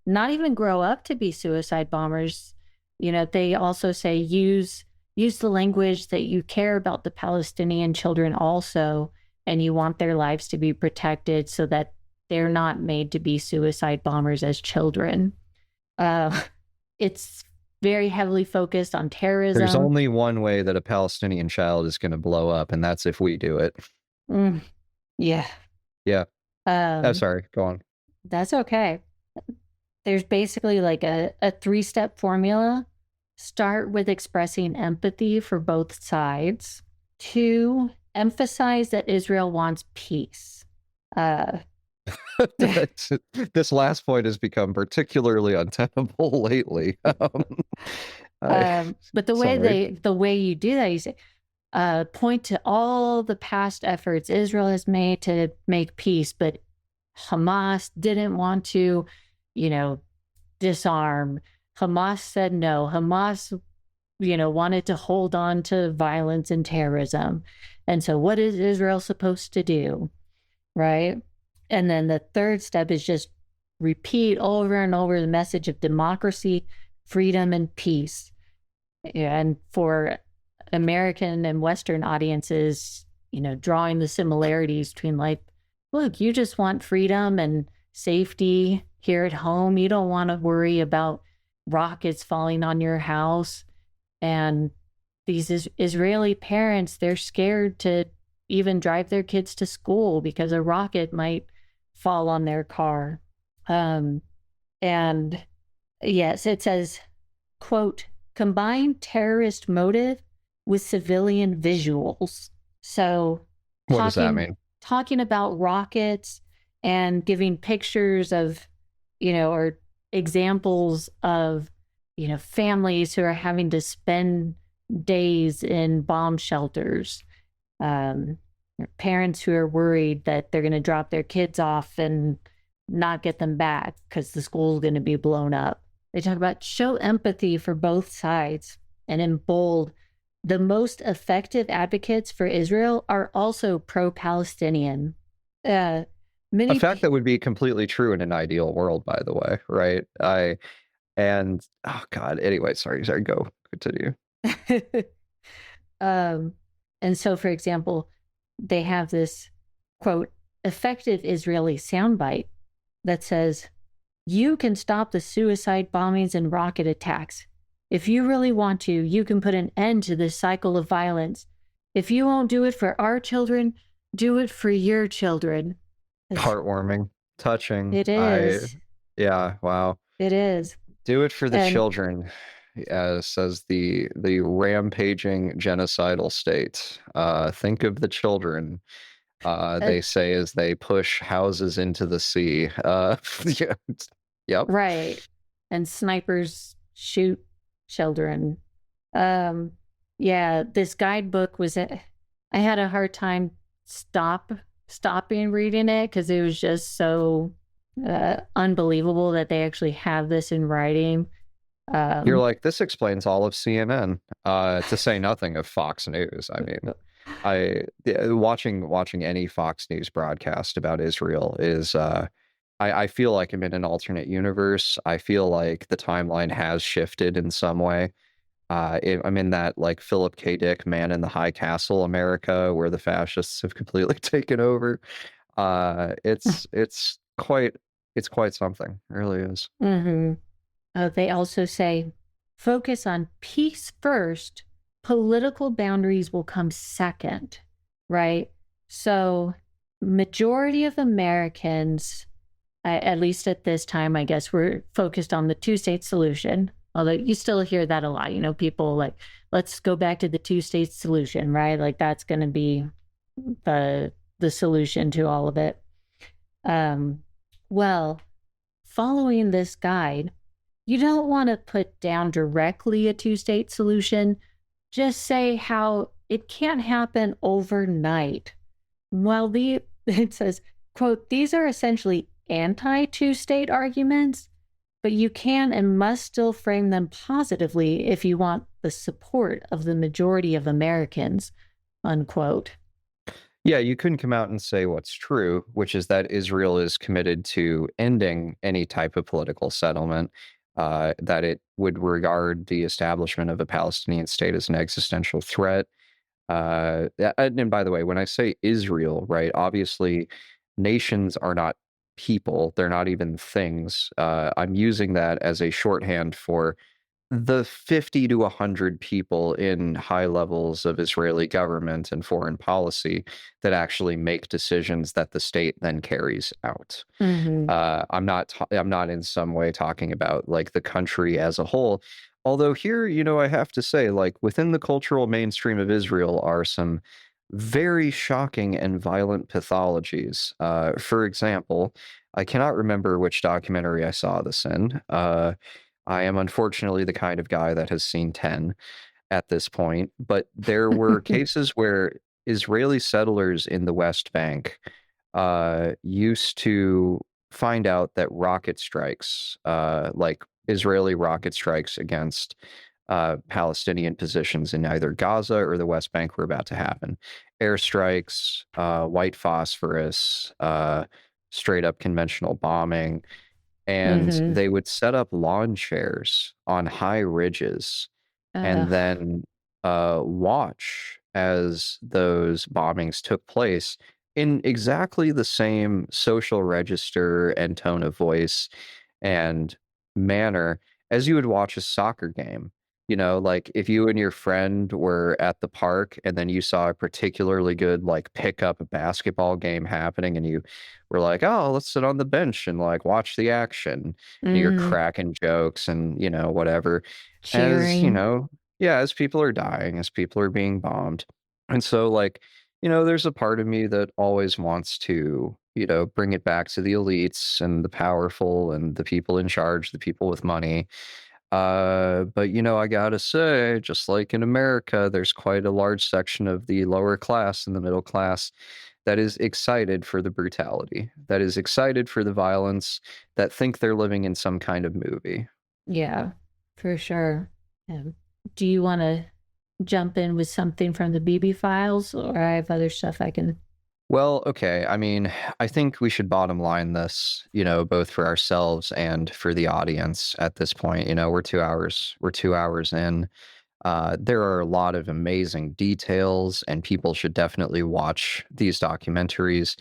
not even grow up to be suicide bombers. They also say use the language that you care about the Palestinian children also, and you want their lives to be protected so that they're not made to be suicide bombers as children. It's very heavily focused on terrorism. There's only one way that a Palestinian child is going to blow up, and that's if we do it. Yeah. Yeah. Sorry. Go on. That's okay. There's basically like a 3-step formula. Start with expressing empathy for both sides. 2, emphasize that Israel wants peace. This last point has become particularly untenable lately. But the way you do that, you say, point to all the past efforts Israel has made to make peace, but Hamas didn't want to, disarm. Hamas said no. Hamas, wanted to hold on to violence and terrorism. And so what is Israel supposed to do? Right? And then the 3rd step is just repeat over and over the message of democracy, freedom, and peace. And for American and Western audiences, drawing the similarities between like, look, you just want freedom and safety here at home. You don't want to worry about rockets falling on your house. And these Israeli parents, they're scared to even drive their kids to school because a rocket might fall on their car. And yes, it says, quote, combine terrorist motive with civilian visuals. So what does that mean? Talking about rockets and giving pictures of, or examples of, families who are having to spend days in bomb shelters. parents who are worried that they're going to drop their kids off and not get them back because the school's going to be blown up. They talk about show empathy for both sides. And in bold, the most effective advocates for Israel are also pro Palestinian. Uh, A many. fact that would be completely true in an ideal world, by the way, right? Oh God. Anyway, sorry, go continue. um, and so, for example, they have this quote, effective Israeli soundbite that says, you can stop the suicide bombings and rocket attacks. If you really want to, you can put an end to this cycle of violence. If you won't do it for our children, do it for your children. Heartwarming, touching. It is. Yeah, wow. It is. Do it for the children, says the rampaging genocidal state. Think of the children. They say as they push houses into the sea. Yeah, yep. Right. And snipers shoot children. Yeah, this guidebook was I had a hard time stopping reading it because it was just so unbelievable that they actually have this in writing. You're like, this explains all of CNN, to say nothing of Fox News. I mean, watching any Fox News broadcast about Israel is, I feel like I'm in an alternate universe. I feel like the timeline has shifted in some way. I'm in that like Philip K. Dick Man in the High Castle America where the fascists have completely taken over. It's quite something. It really is. Mm-hmm. They also say, focus on peace first, political boundaries will come second, right? So majority of Americans, at least at this time, I guess, we're focused on the two-state solution, although you still hear that a lot. You know, people like, let's go back to the two-state solution, right? Like that's going to be the solution to all of it. Well, following this guide, you don't want to put down directly a two-state solution. Just say how it can't happen overnight. Well, it says, quote, these are essentially anti-two-state arguments, but you can and must still frame them positively if you want the support of the majority of Americans, unquote. Yeah, you couldn't come out and say what's true, which is that Israel is committed to ending any type of political settlement, that it would regard the establishment of a Palestinian state as an existential threat. And by the way, when I say Israel, right, obviously nations are not people. They're not even things. I'm using that as a shorthand for the 50 to 100 people in high levels of Israeli government and foreign policy that actually make decisions that the state then carries out. Mm-hmm. I'm not in some way talking about like the country as a whole. Although here, I have to say, like within the cultural mainstream of Israel are some very shocking and violent pathologies. For example, I cannot remember which documentary I saw this in. I am unfortunately the kind of guy that has seen 10 at this point, but there were cases where Israeli settlers in the West Bank used to find out that rocket strikes, like Israeli rocket strikes against Palestinian positions in either Gaza or the West Bank were about to happen. Airstrikes, white phosphorus, straight up conventional bombing. And they would set up lawn chairs on high ridges and then watch as those bombings took place in exactly the same social register and tone of voice and manner as you would watch a soccer game. Like if you and your friend were at the park and then you saw a particularly good like pickup basketball game happening and you were like, oh, let's sit on the bench and like watch the action. And you're cracking jokes and, whatever. Cheering. As people are dying, as people are being bombed. And so like, there's a part of me that always wants to, bring it back to the elites and the powerful and the people in charge, the people with money. But I gotta say, just like in America, there's quite a large section of the lower class and the middle class that is excited for the brutality, that is excited for the violence, that think they're living in some kind of movie. Yeah, for sure. Um, do you want to jump in with something from the BB files, or I have other stuff I can? Well, okay. I mean, I think we should bottom line this, both for ourselves and for the audience at this point. We're 2 hours in. There are a lot of amazing details, and people should definitely watch these documentaries.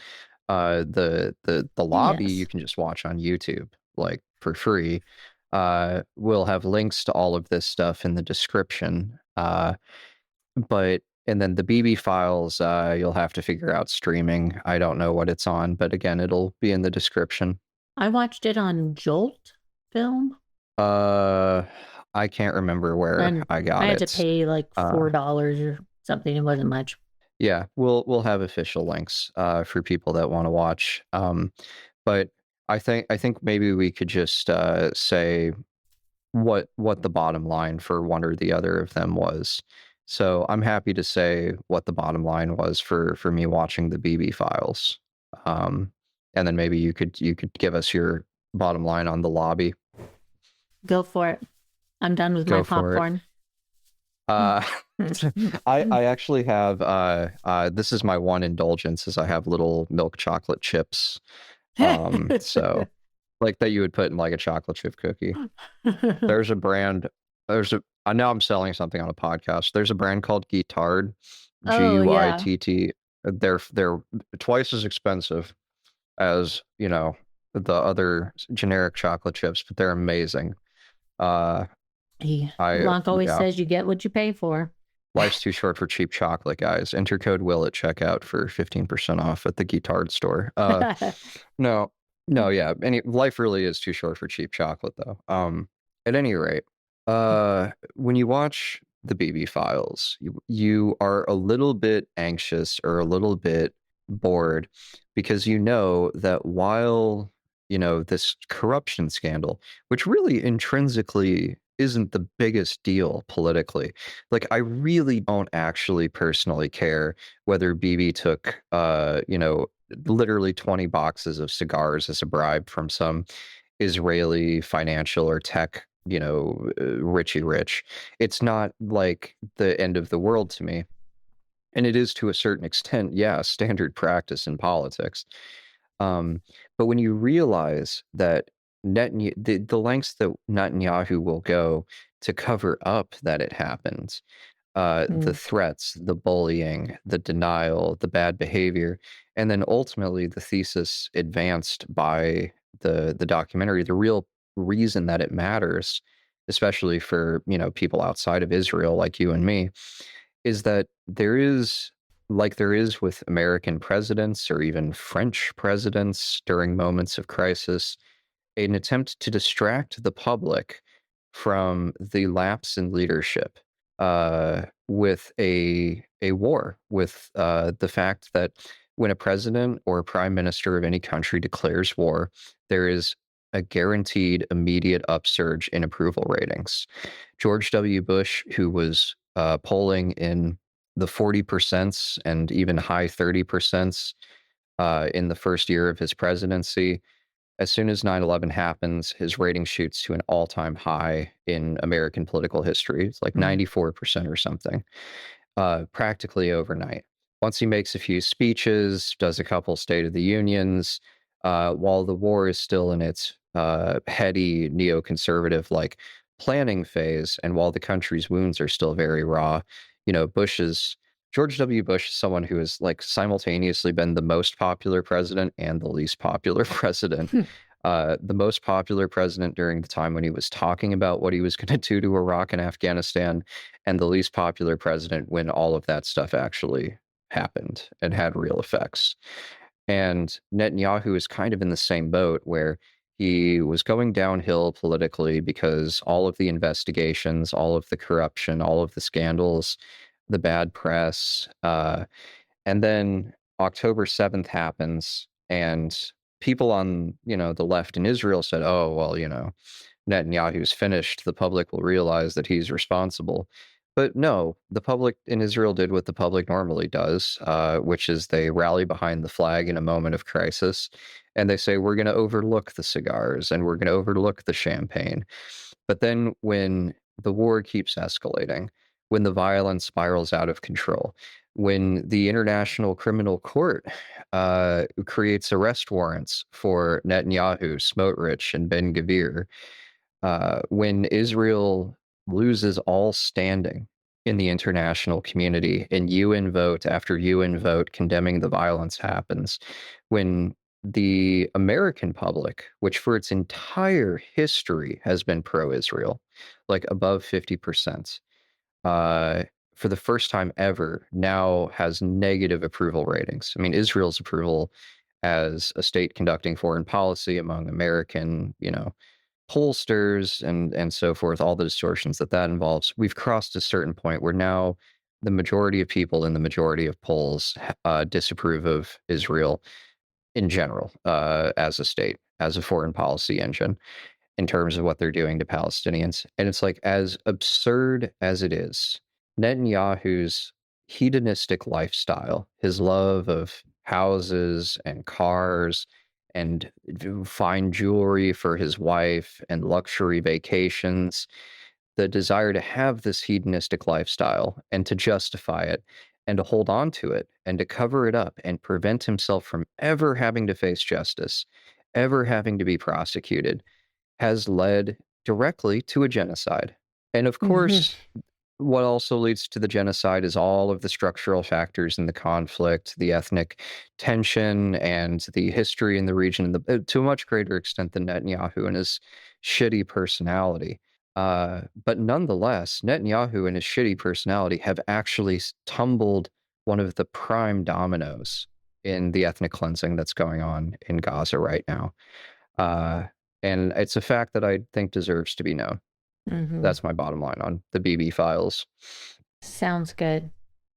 The lobby you Yes. can just watch on YouTube, like for free. We'll have links to all of this stuff in the description. But and then the BB files, you'll have to figure out streaming. I don't know what it's on, but again, it'll be in the description. I watched it on Jolt film, Uh, I can't remember where and I I got had to it. pay like Uh, $4 or something. It wasn't much. yeah, we'll have official links for people that want to watch. But I think maybe we could just say what the bottom line for one or the other of them was. So I'm happy to say what the bottom line was for me watching the BB files. Um, and then maybe you could give us your bottom line on the lobby. Go for it. I'm done with my Go for it. popcorn. Uh, I actually have this is my one indulgence is I have little milk chocolate chips. So like that you would put in like a chocolate chip cookie. There's a brand. I know I'm selling something on a podcast. There's a brand called Guitard, Oh yeah. Guytt. They're twice as expensive as the other generic chocolate chips, but they're amazing. Uh, Blanc always yeah, says you get what you pay for. life's too short for cheap chocolate, guys. Enter code Will at checkout for 15% off at the Guitard store. No, no, yeah. Life really is too short for cheap chocolate, though. At any rate, when you watch the BB files, you are a little bit anxious or a little bit bored because you know that while this corruption scandal, which really intrinsically isn't the biggest deal politically, like I really don't actually personally care whether BB took literally 20 boxes of cigars as a bribe from some Israeli financial or tech, richy rich. It's not like the end of the world to me. And it is to a certain extent, yeah, standard practice in politics. Um, but when you realize that the lengths that Netanyahu will go to cover up that it happened, the Mm. threats, the bullying, the denial, the bad behavior, and then ultimately the thesis advanced by the documentary, the real reason that it matters, especially for people outside of Israel like you and me, is that there is, like there is with American presidents or even French presidents during moments of crisis, an attempt to distract the public from the lapse in leadership with a war, with the fact that when a president or a prime minister of any country declares war, there is a guaranteed immediate upsurge in approval ratings. George W. Bush, who was polling in the 40% and even high 30% in the first year of his presidency, as soon as 9/11 happens, his rating shoots to an all-time high in American political history. It's like Mm. 94% or something, practically overnight. Once he makes a few speeches, does a couple State of the Unions, while the war is still in its heady neoconservative like planning phase, and while the country's wounds are still very raw, Bush's George W. Bush is someone who has like simultaneously been the most popular president and the least popular president. The most popular president during the time when he was talking about what he was going to do to Iraq and Afghanistan, and the least popular president when all of that stuff actually happened and had real effects. And Netanyahu is kind of in the same boat where he was going downhill politically because all of the investigations, all of the corruption, all of the scandals, the bad press, and then October 7th happens, and people on the left in Israel said, "Oh well, Netanyahu's finished, the public will realize that he's responsible. But no, the public in Israel did what the public normally does, which is they rally behind the flag in a moment of crisis, and they say, we're going to overlook the cigars and we're going to overlook the champagne. But then when the war keeps escalating, when the violence spirals out of control, when the International Criminal Court creates arrest warrants for Netanyahu, Smotrich, and Ben Gvir, when Israel loses all standing in the international community and UN vote after UN vote condemning the violence happens, when the American public, which for its entire history has been pro-Israel, like above 50%, uh, for the first time ever, now has negative approval ratings. I mean, Israel's approval as a state conducting foreign policy among American, pollsters and so forth, all the distortions that involves, we've crossed a certain point where now the majority of people in the majority of polls disapprove of Israel in general as a state, as a foreign policy engine in terms of what they're doing to Palestinians. And it's like, as absurd as it is, Netanyahu's hedonistic lifestyle, his love of houses and cars and fine jewelry for his wife and luxury vacations, the desire to have this hedonistic lifestyle and to justify it and to hold on to it and to cover it up and prevent himself from ever having to face justice, ever having to be prosecuted, has led directly to a genocide. And of course, what also leads to the genocide is all of the structural factors in the conflict, the ethnic tension, and the history in the region, to a much greater extent than Netanyahu and his shitty personality. But nonetheless, Netanyahu and his shitty personality have actually tumbled one of the prime dominoes in the ethnic cleansing that's going on in Gaza right now. And it's a fact that I think deserves to be known. That's my bottom line on the Bibi files. Sounds good.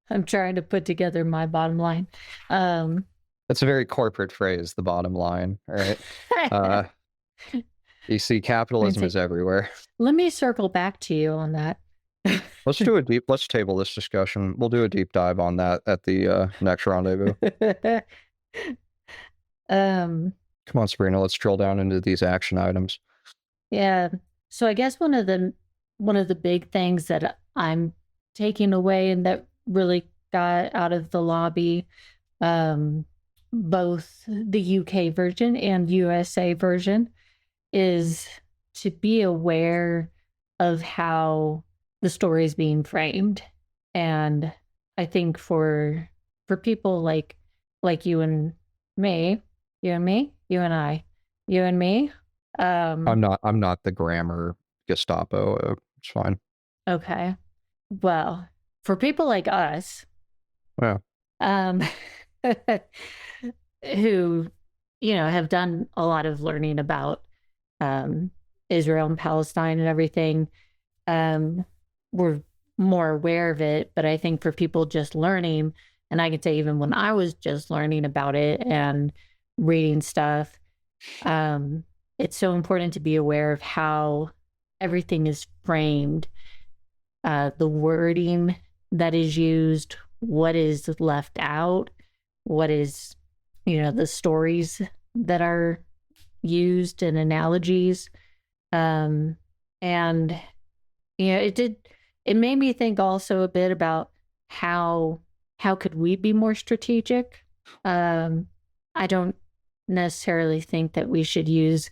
I'm trying to put together my bottom line. That's a very corporate phrase, the bottom line, right? You see, capitalism is everywhere. Let me circle back to you on that. Let's table this discussion. We'll do a deep dive on that at the next rendezvous. Come on, Sabrina, let's drill down into these action items. Yeah. So I guess one of the big things that I'm taking away and that really got out of the lobby, both the UK version and USA version, is to be aware of how the story is being framed. And I think for people like you and me, you and me, you and I, you and me. I'm not the grammar Gestapo. It's fine. Okay. Well, for people like us, yeah, who, have done a lot of learning about Israel and Palestine and everything, we're more aware of it. But I think for people just learning, and I can say even when I was just learning about it and reading stuff, it's so important to be aware of how everything is framed, the wording that is used, what is left out, what is, the stories that are used and analogies. And, it made me think also a bit about how could we be more strategic? I don't necessarily think that we should use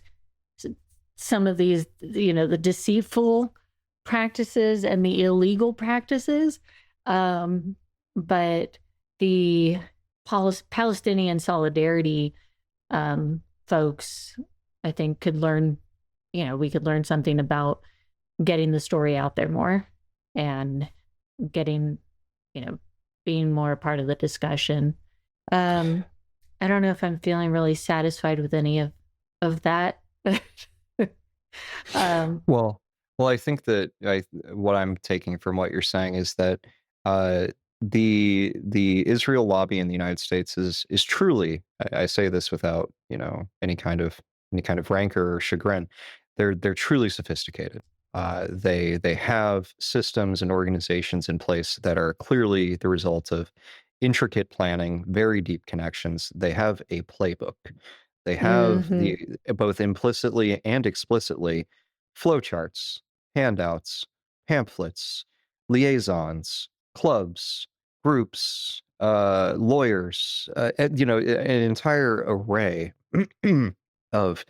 some of these, the deceitful practices and the illegal practices. But the Palestinian solidarity folks, I think, could learn, we could learn something about getting the story out there more and getting, being more a part of the discussion. I don't know if I'm feeling really satisfied with any of that. Well, I think that what I'm taking from what you're saying is that the Israel lobby in the United States is truly, I say this without any kind of rancor or chagrin, they're truly sophisticated. They have systems and organizations in place that are clearly the result of intricate planning, very deep connections. They have a playbook. They have Mm-hmm. the both implicitly and explicitly flowcharts, handouts, pamphlets, liaisons, clubs, groups, lawyers, an entire array of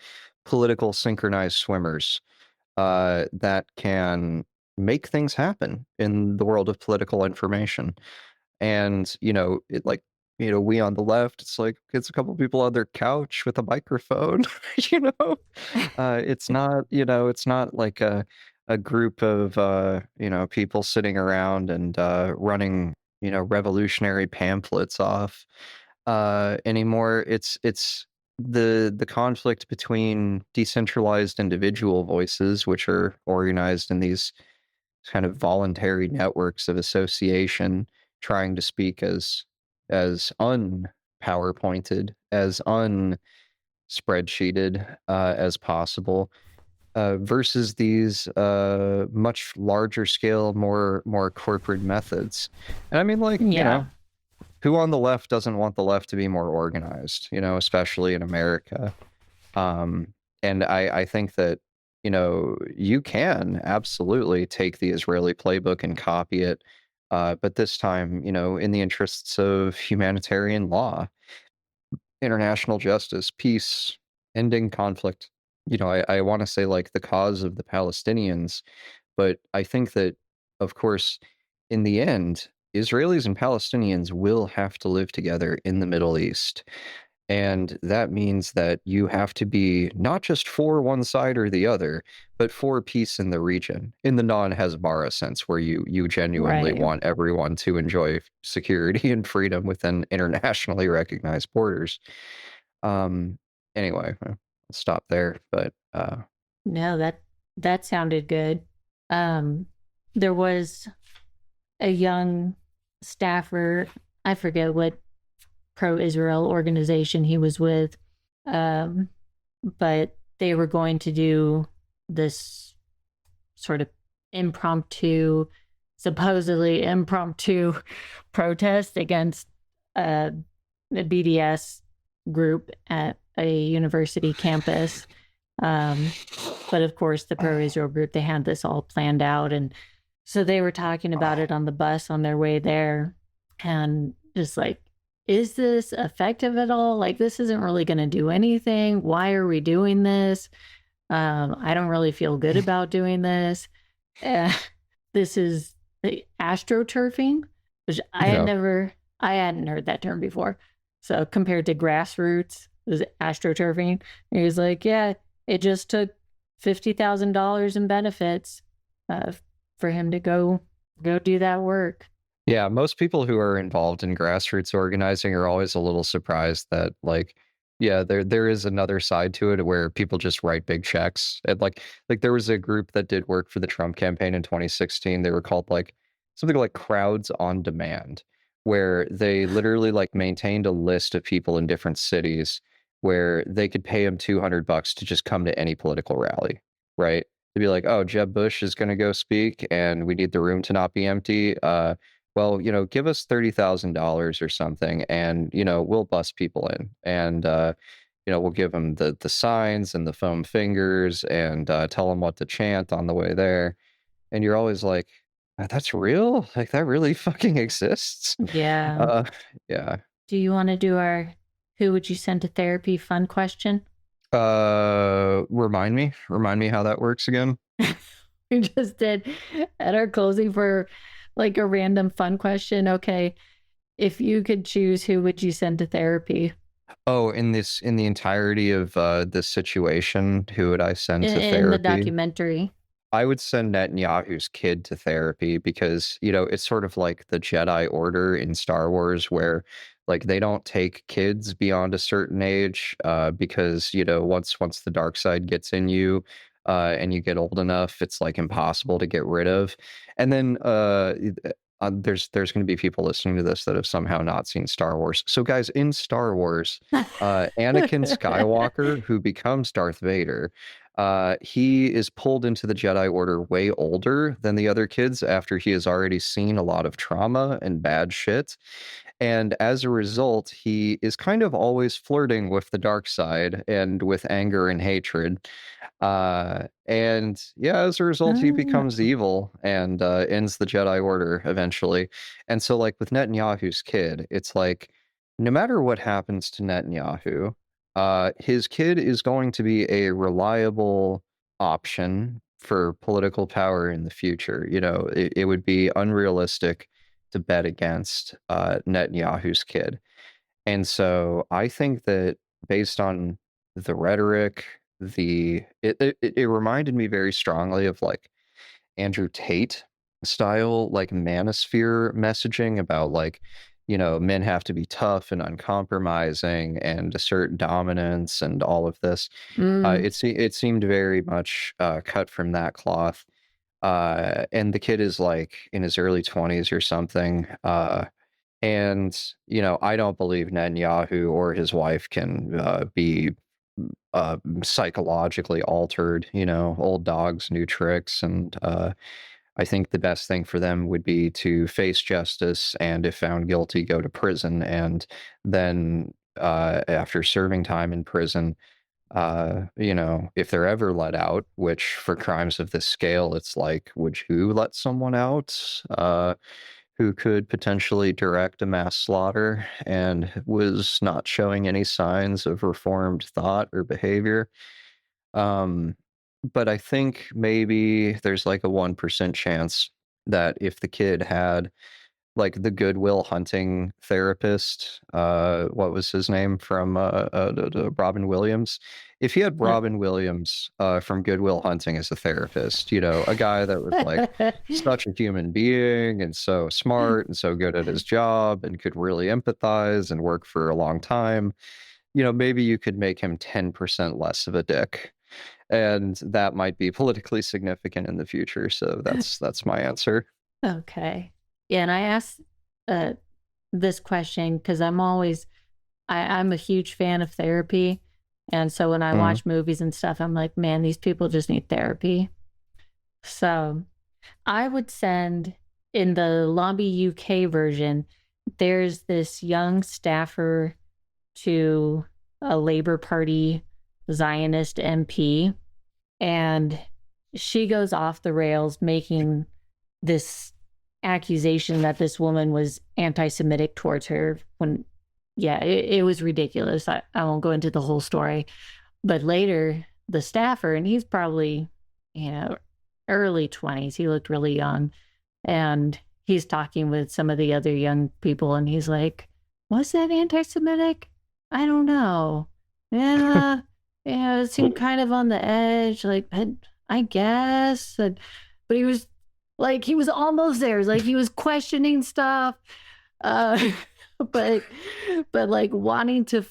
political synchronized swimmers that can make things happen in the world of political information. And, we on the left, it's like it's a couple people on their couch with a microphone, you know? It's not like a group of people sitting around and running, revolutionary pamphlets off anymore. It's the conflict between decentralized individual voices, which are organized in these kind of voluntary networks of association, trying to speak as unpowerpointed, as unspreadsheeted as possible, versus these much larger scale, more corporate methods. And I mean, like, Yeah. who on the left doesn't want the left to be more organized, especially in America? Um, and I think that, you can absolutely take the Israeli playbook and copy it, but this time, in the interests of humanitarian law, international justice, peace, ending conflict. I want to say like the cause of the Palestinians, but I think that, of course, in the end, Israelis and Palestinians will have to live together in the Middle East. And that means that you have to be not just for one side or the other, but for peace in the region, in the non-Hezbollah sense, where you genuinely Right. want everyone to enjoy security and freedom within internationally recognized borders. Um, anyway, I'll stop there. But No, that sounded good. Um, there was a young staffer, I forget what pro-Israel organization he was with, um, but they were going to do this sort of impromptu, supposedly impromptu protest against the BDS group at a university campus. But of course, the pro Israel group, they had this all planned out. And so they were talking about it on the bus on their way there. And just like, is this effective at all? Like, this isn't really going to do anything. Why are we doing this? I don't really feel good about doing this. Uh, this is the astroturfing, which yeah, I hadn't heard that term before. So compared to grassroots, is astroturfing. He was like, yeah, it just took $50,000 in benefits uh, for him to go do that work. yeah, most people who are involved in grassroots organizing are always a little surprised that, like, yeah, there is another side to it where people just write big checks. And like there was a group that did work for the Trump campaign in 2016. They were called like something like Crowds on Demand, where they literally like maintained a list of people in different cities where they could pay them $200 to just come to any political rally, right? To be like, oh, Jeb Bush is going to go speak, and we need the room to not be empty. Well, give us $30,000 or something, and we'll bus people in, and we'll give them the signs and the foam fingers, and tell them what to chant on the way there. And you're always like, that's real? Like that really fucking exists? Yeah. Uh, yeah. Do you want to do our who would you send to therapy fun question? Remind me how that works again. We just did at our closing for like a random fun question. Okay, if you could choose, who would you send to therapy? Oh, in the entirety of this situation, who would I send to In the therapy? documentary. I would send Netanyahu's kid to therapy because, it's sort of like the Jedi Order in Star Wars where like they don't take kids beyond a certain age because, once the dark side gets in you and you get old enough, it's like impossible to get rid of. And then there's going to be people listening to this that have somehow not seen Star Wars. So guys, in Star Wars, Anakin Skywalker, who becomes Darth Vader, he is pulled into the Jedi Order way older than the other kids after he has already seen a lot of trauma and bad shit. And as a result, he is kind of always flirting with the dark side and with anger and hatred. And yeah, as a result, he Oh. becomes evil and ends the Jedi Order eventually. And so, like with Netanyahu's kid, it's like no matter what happens to Netanyahu, his kid is going to be a reliable option for political power in the future. You know, it would be unrealistic to bet against Netanyahu's kid. And so I think that based on the rhetoric, it reminded me very strongly of like Andrew Tate style, like manosphere messaging about like, you know, men have to be tough and uncompromising and assert dominance and all of this. Mm. It seemed very much cut from that cloth. And the kid is like in his early 20s or something. And you know, I don't believe Netanyahu or his wife can be psychologically altered. You know, old dogs, new tricks, and I think the best thing for them would be to face justice and, if found guilty, go to prison. And then, after serving time in prison, you know, if they're ever let out, which for crimes of this scale, it's like, would you let someone out who could potentially direct a mass slaughter and was not showing any signs of reformed thought or behavior? Um, but I think maybe there's like a 1% chance that if the kid had like the Goodwill Hunting therapist, what was his name from Robin Williams? If he had Robin Williams from Goodwill Hunting as a therapist, you know, a guy that was like such a human being and so smart and so good at his job and could really empathize and work for a long time, you know, maybe you could make him 10% less of a dick. And that might be politically significant in the future. So that's my answer. Okay. Yeah, and I asked this question because I'm a huge fan of therapy. And so when I Mm. watch movies and stuff, I'm like, man, these people just need therapy. So I would send in the Lobby UK version, there's this young staffer to a Labour Party Zionist MP, and she goes off the rails making this accusation that this woman was anti-Semitic towards her when, yeah, it was ridiculous. I won't go into the whole story. But later, the staffer, and he's probably, you know, early 20s, he looked really young. And he's talking with some of the other young people, and he's like, was that anti Semitic? I don't know. And, yeah, it seemed kind of on the edge. Like, I guess. But he was like, he was almost there. It was like he was questioning stuff. Uh, but like wanting to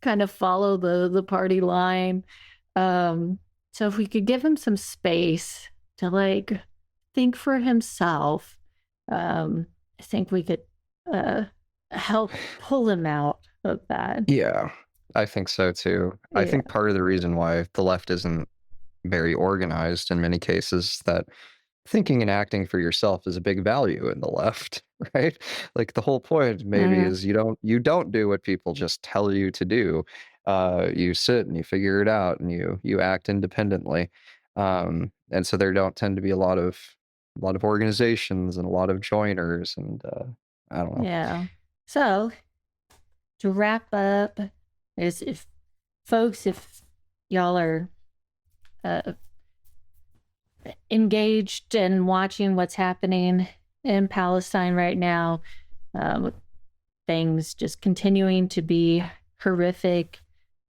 kind of follow the party line. So if we could give him some space to like think for himself, I think we could help pull him out of that. Yeah, I think so too. I Yeah. think part of the reason why the left isn't very organized in many cases that thinking and acting for yourself is a big value in the left, right? Like the whole point maybe Mm, is you don't do what people just tell you to do. You sit and you figure it out and you act independently. And so there don't tend to be a lot of organizations and a lot of joiners and I don't know. yeah. So to wrap up, is if folks, if y'all are uh, engaged and watching what's happening in Palestine right now, with things just continuing to be horrific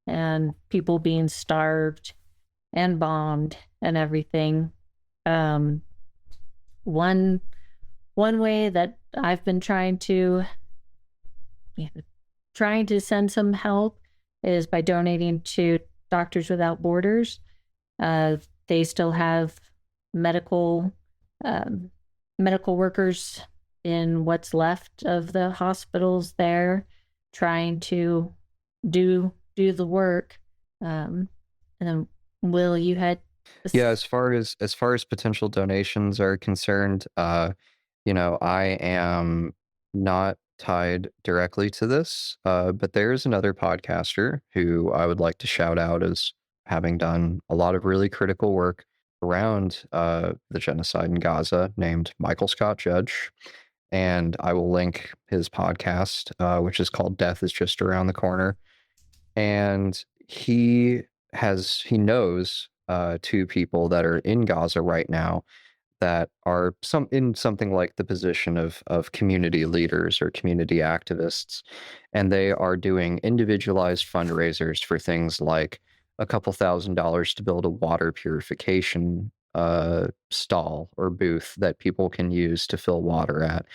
and people being starved and bombed and everything. Um, one one way that I've been trying to send some help is by donating to Doctors Without Borders. They still have medical um, medical workers in what's left of the hospitals there, trying to do the work. And then Will, you had Yeah, as far as potential donations are concerned, I am not tied directly to this, but there's another podcaster who I would like to shout out as having done a lot of really critical work around the genocide in Gaza, named Michael Scott Judge. And I will link his podcast, which is called Death is Just Around the Corner. And he knows two people that are in Gaza right now that are in something like the position of community leaders or community activists, and they are doing individualized fundraisers for things like a couple $1,000s to build a water purification stall or booth that people can use to fill water at,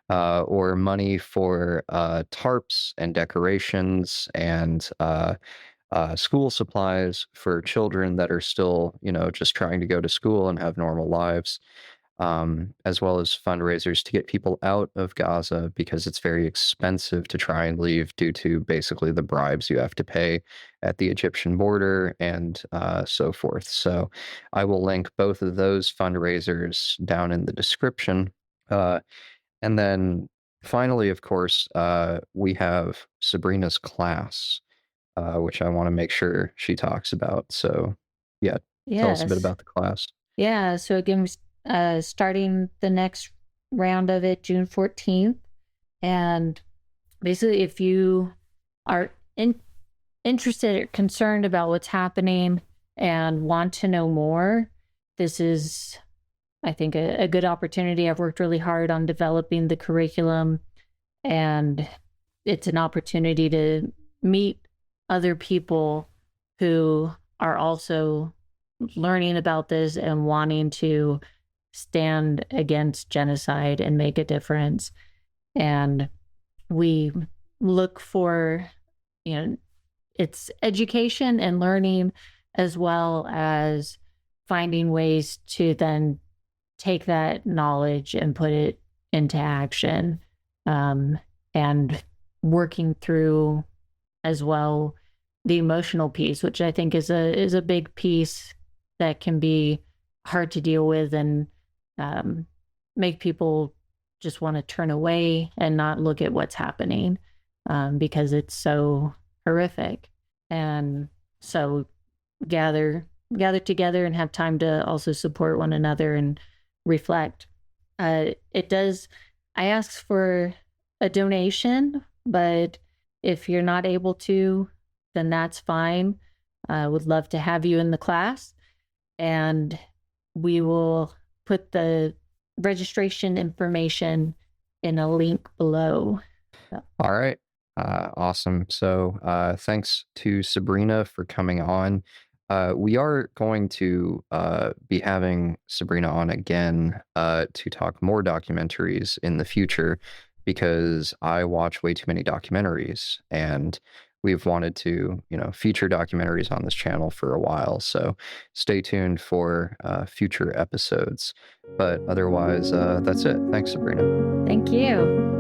or money for tarps and decorations and school supplies for children that are still, just trying to go to school and have normal lives, as well as fundraisers to get people out of Gaza because it's very expensive to try and leave due to basically the bribes you have to pay at the Egyptian border and so forth. So I will link both of those fundraisers down in the description. And then finally, of course, we have Sabrina's class, which I want to make sure she talks about. So, yeah, tell us a bit yes. about the class. Yeah, so again, starting the next round of it June 14th. And basically, if you are interested or concerned about what's happening and want to know more, this is, I think, a good opportunity. I've worked really hard on developing the curriculum, and it's an opportunity to meet other people who are also learning about this and wanting to stand against genocide and make a difference. And we look for, it's education and learning, as well as finding ways to then take that knowledge and put it into action, and working through as well the emotional piece, which I think is a big piece that can be hard to deal with and make people just want to turn away and not look at what's happening, because it's so horrific. And so gather together and have time to also support one another and reflect. It does, I ask for a donation, but if you're not able to, then that's fine. I would love to have you in the class, and we will put the registration information in a link below. So. All right. Awesome. So thanks to Sabrina for coming on. We are going to be having Sabrina on again to talk more documentaries in the future, because I watch way too many documentaries, and we've wanted to, feature documentaries on this channel for a while. So stay tuned for future episodes. But otherwise, that's it. Thanks, Sabrina. Thank you.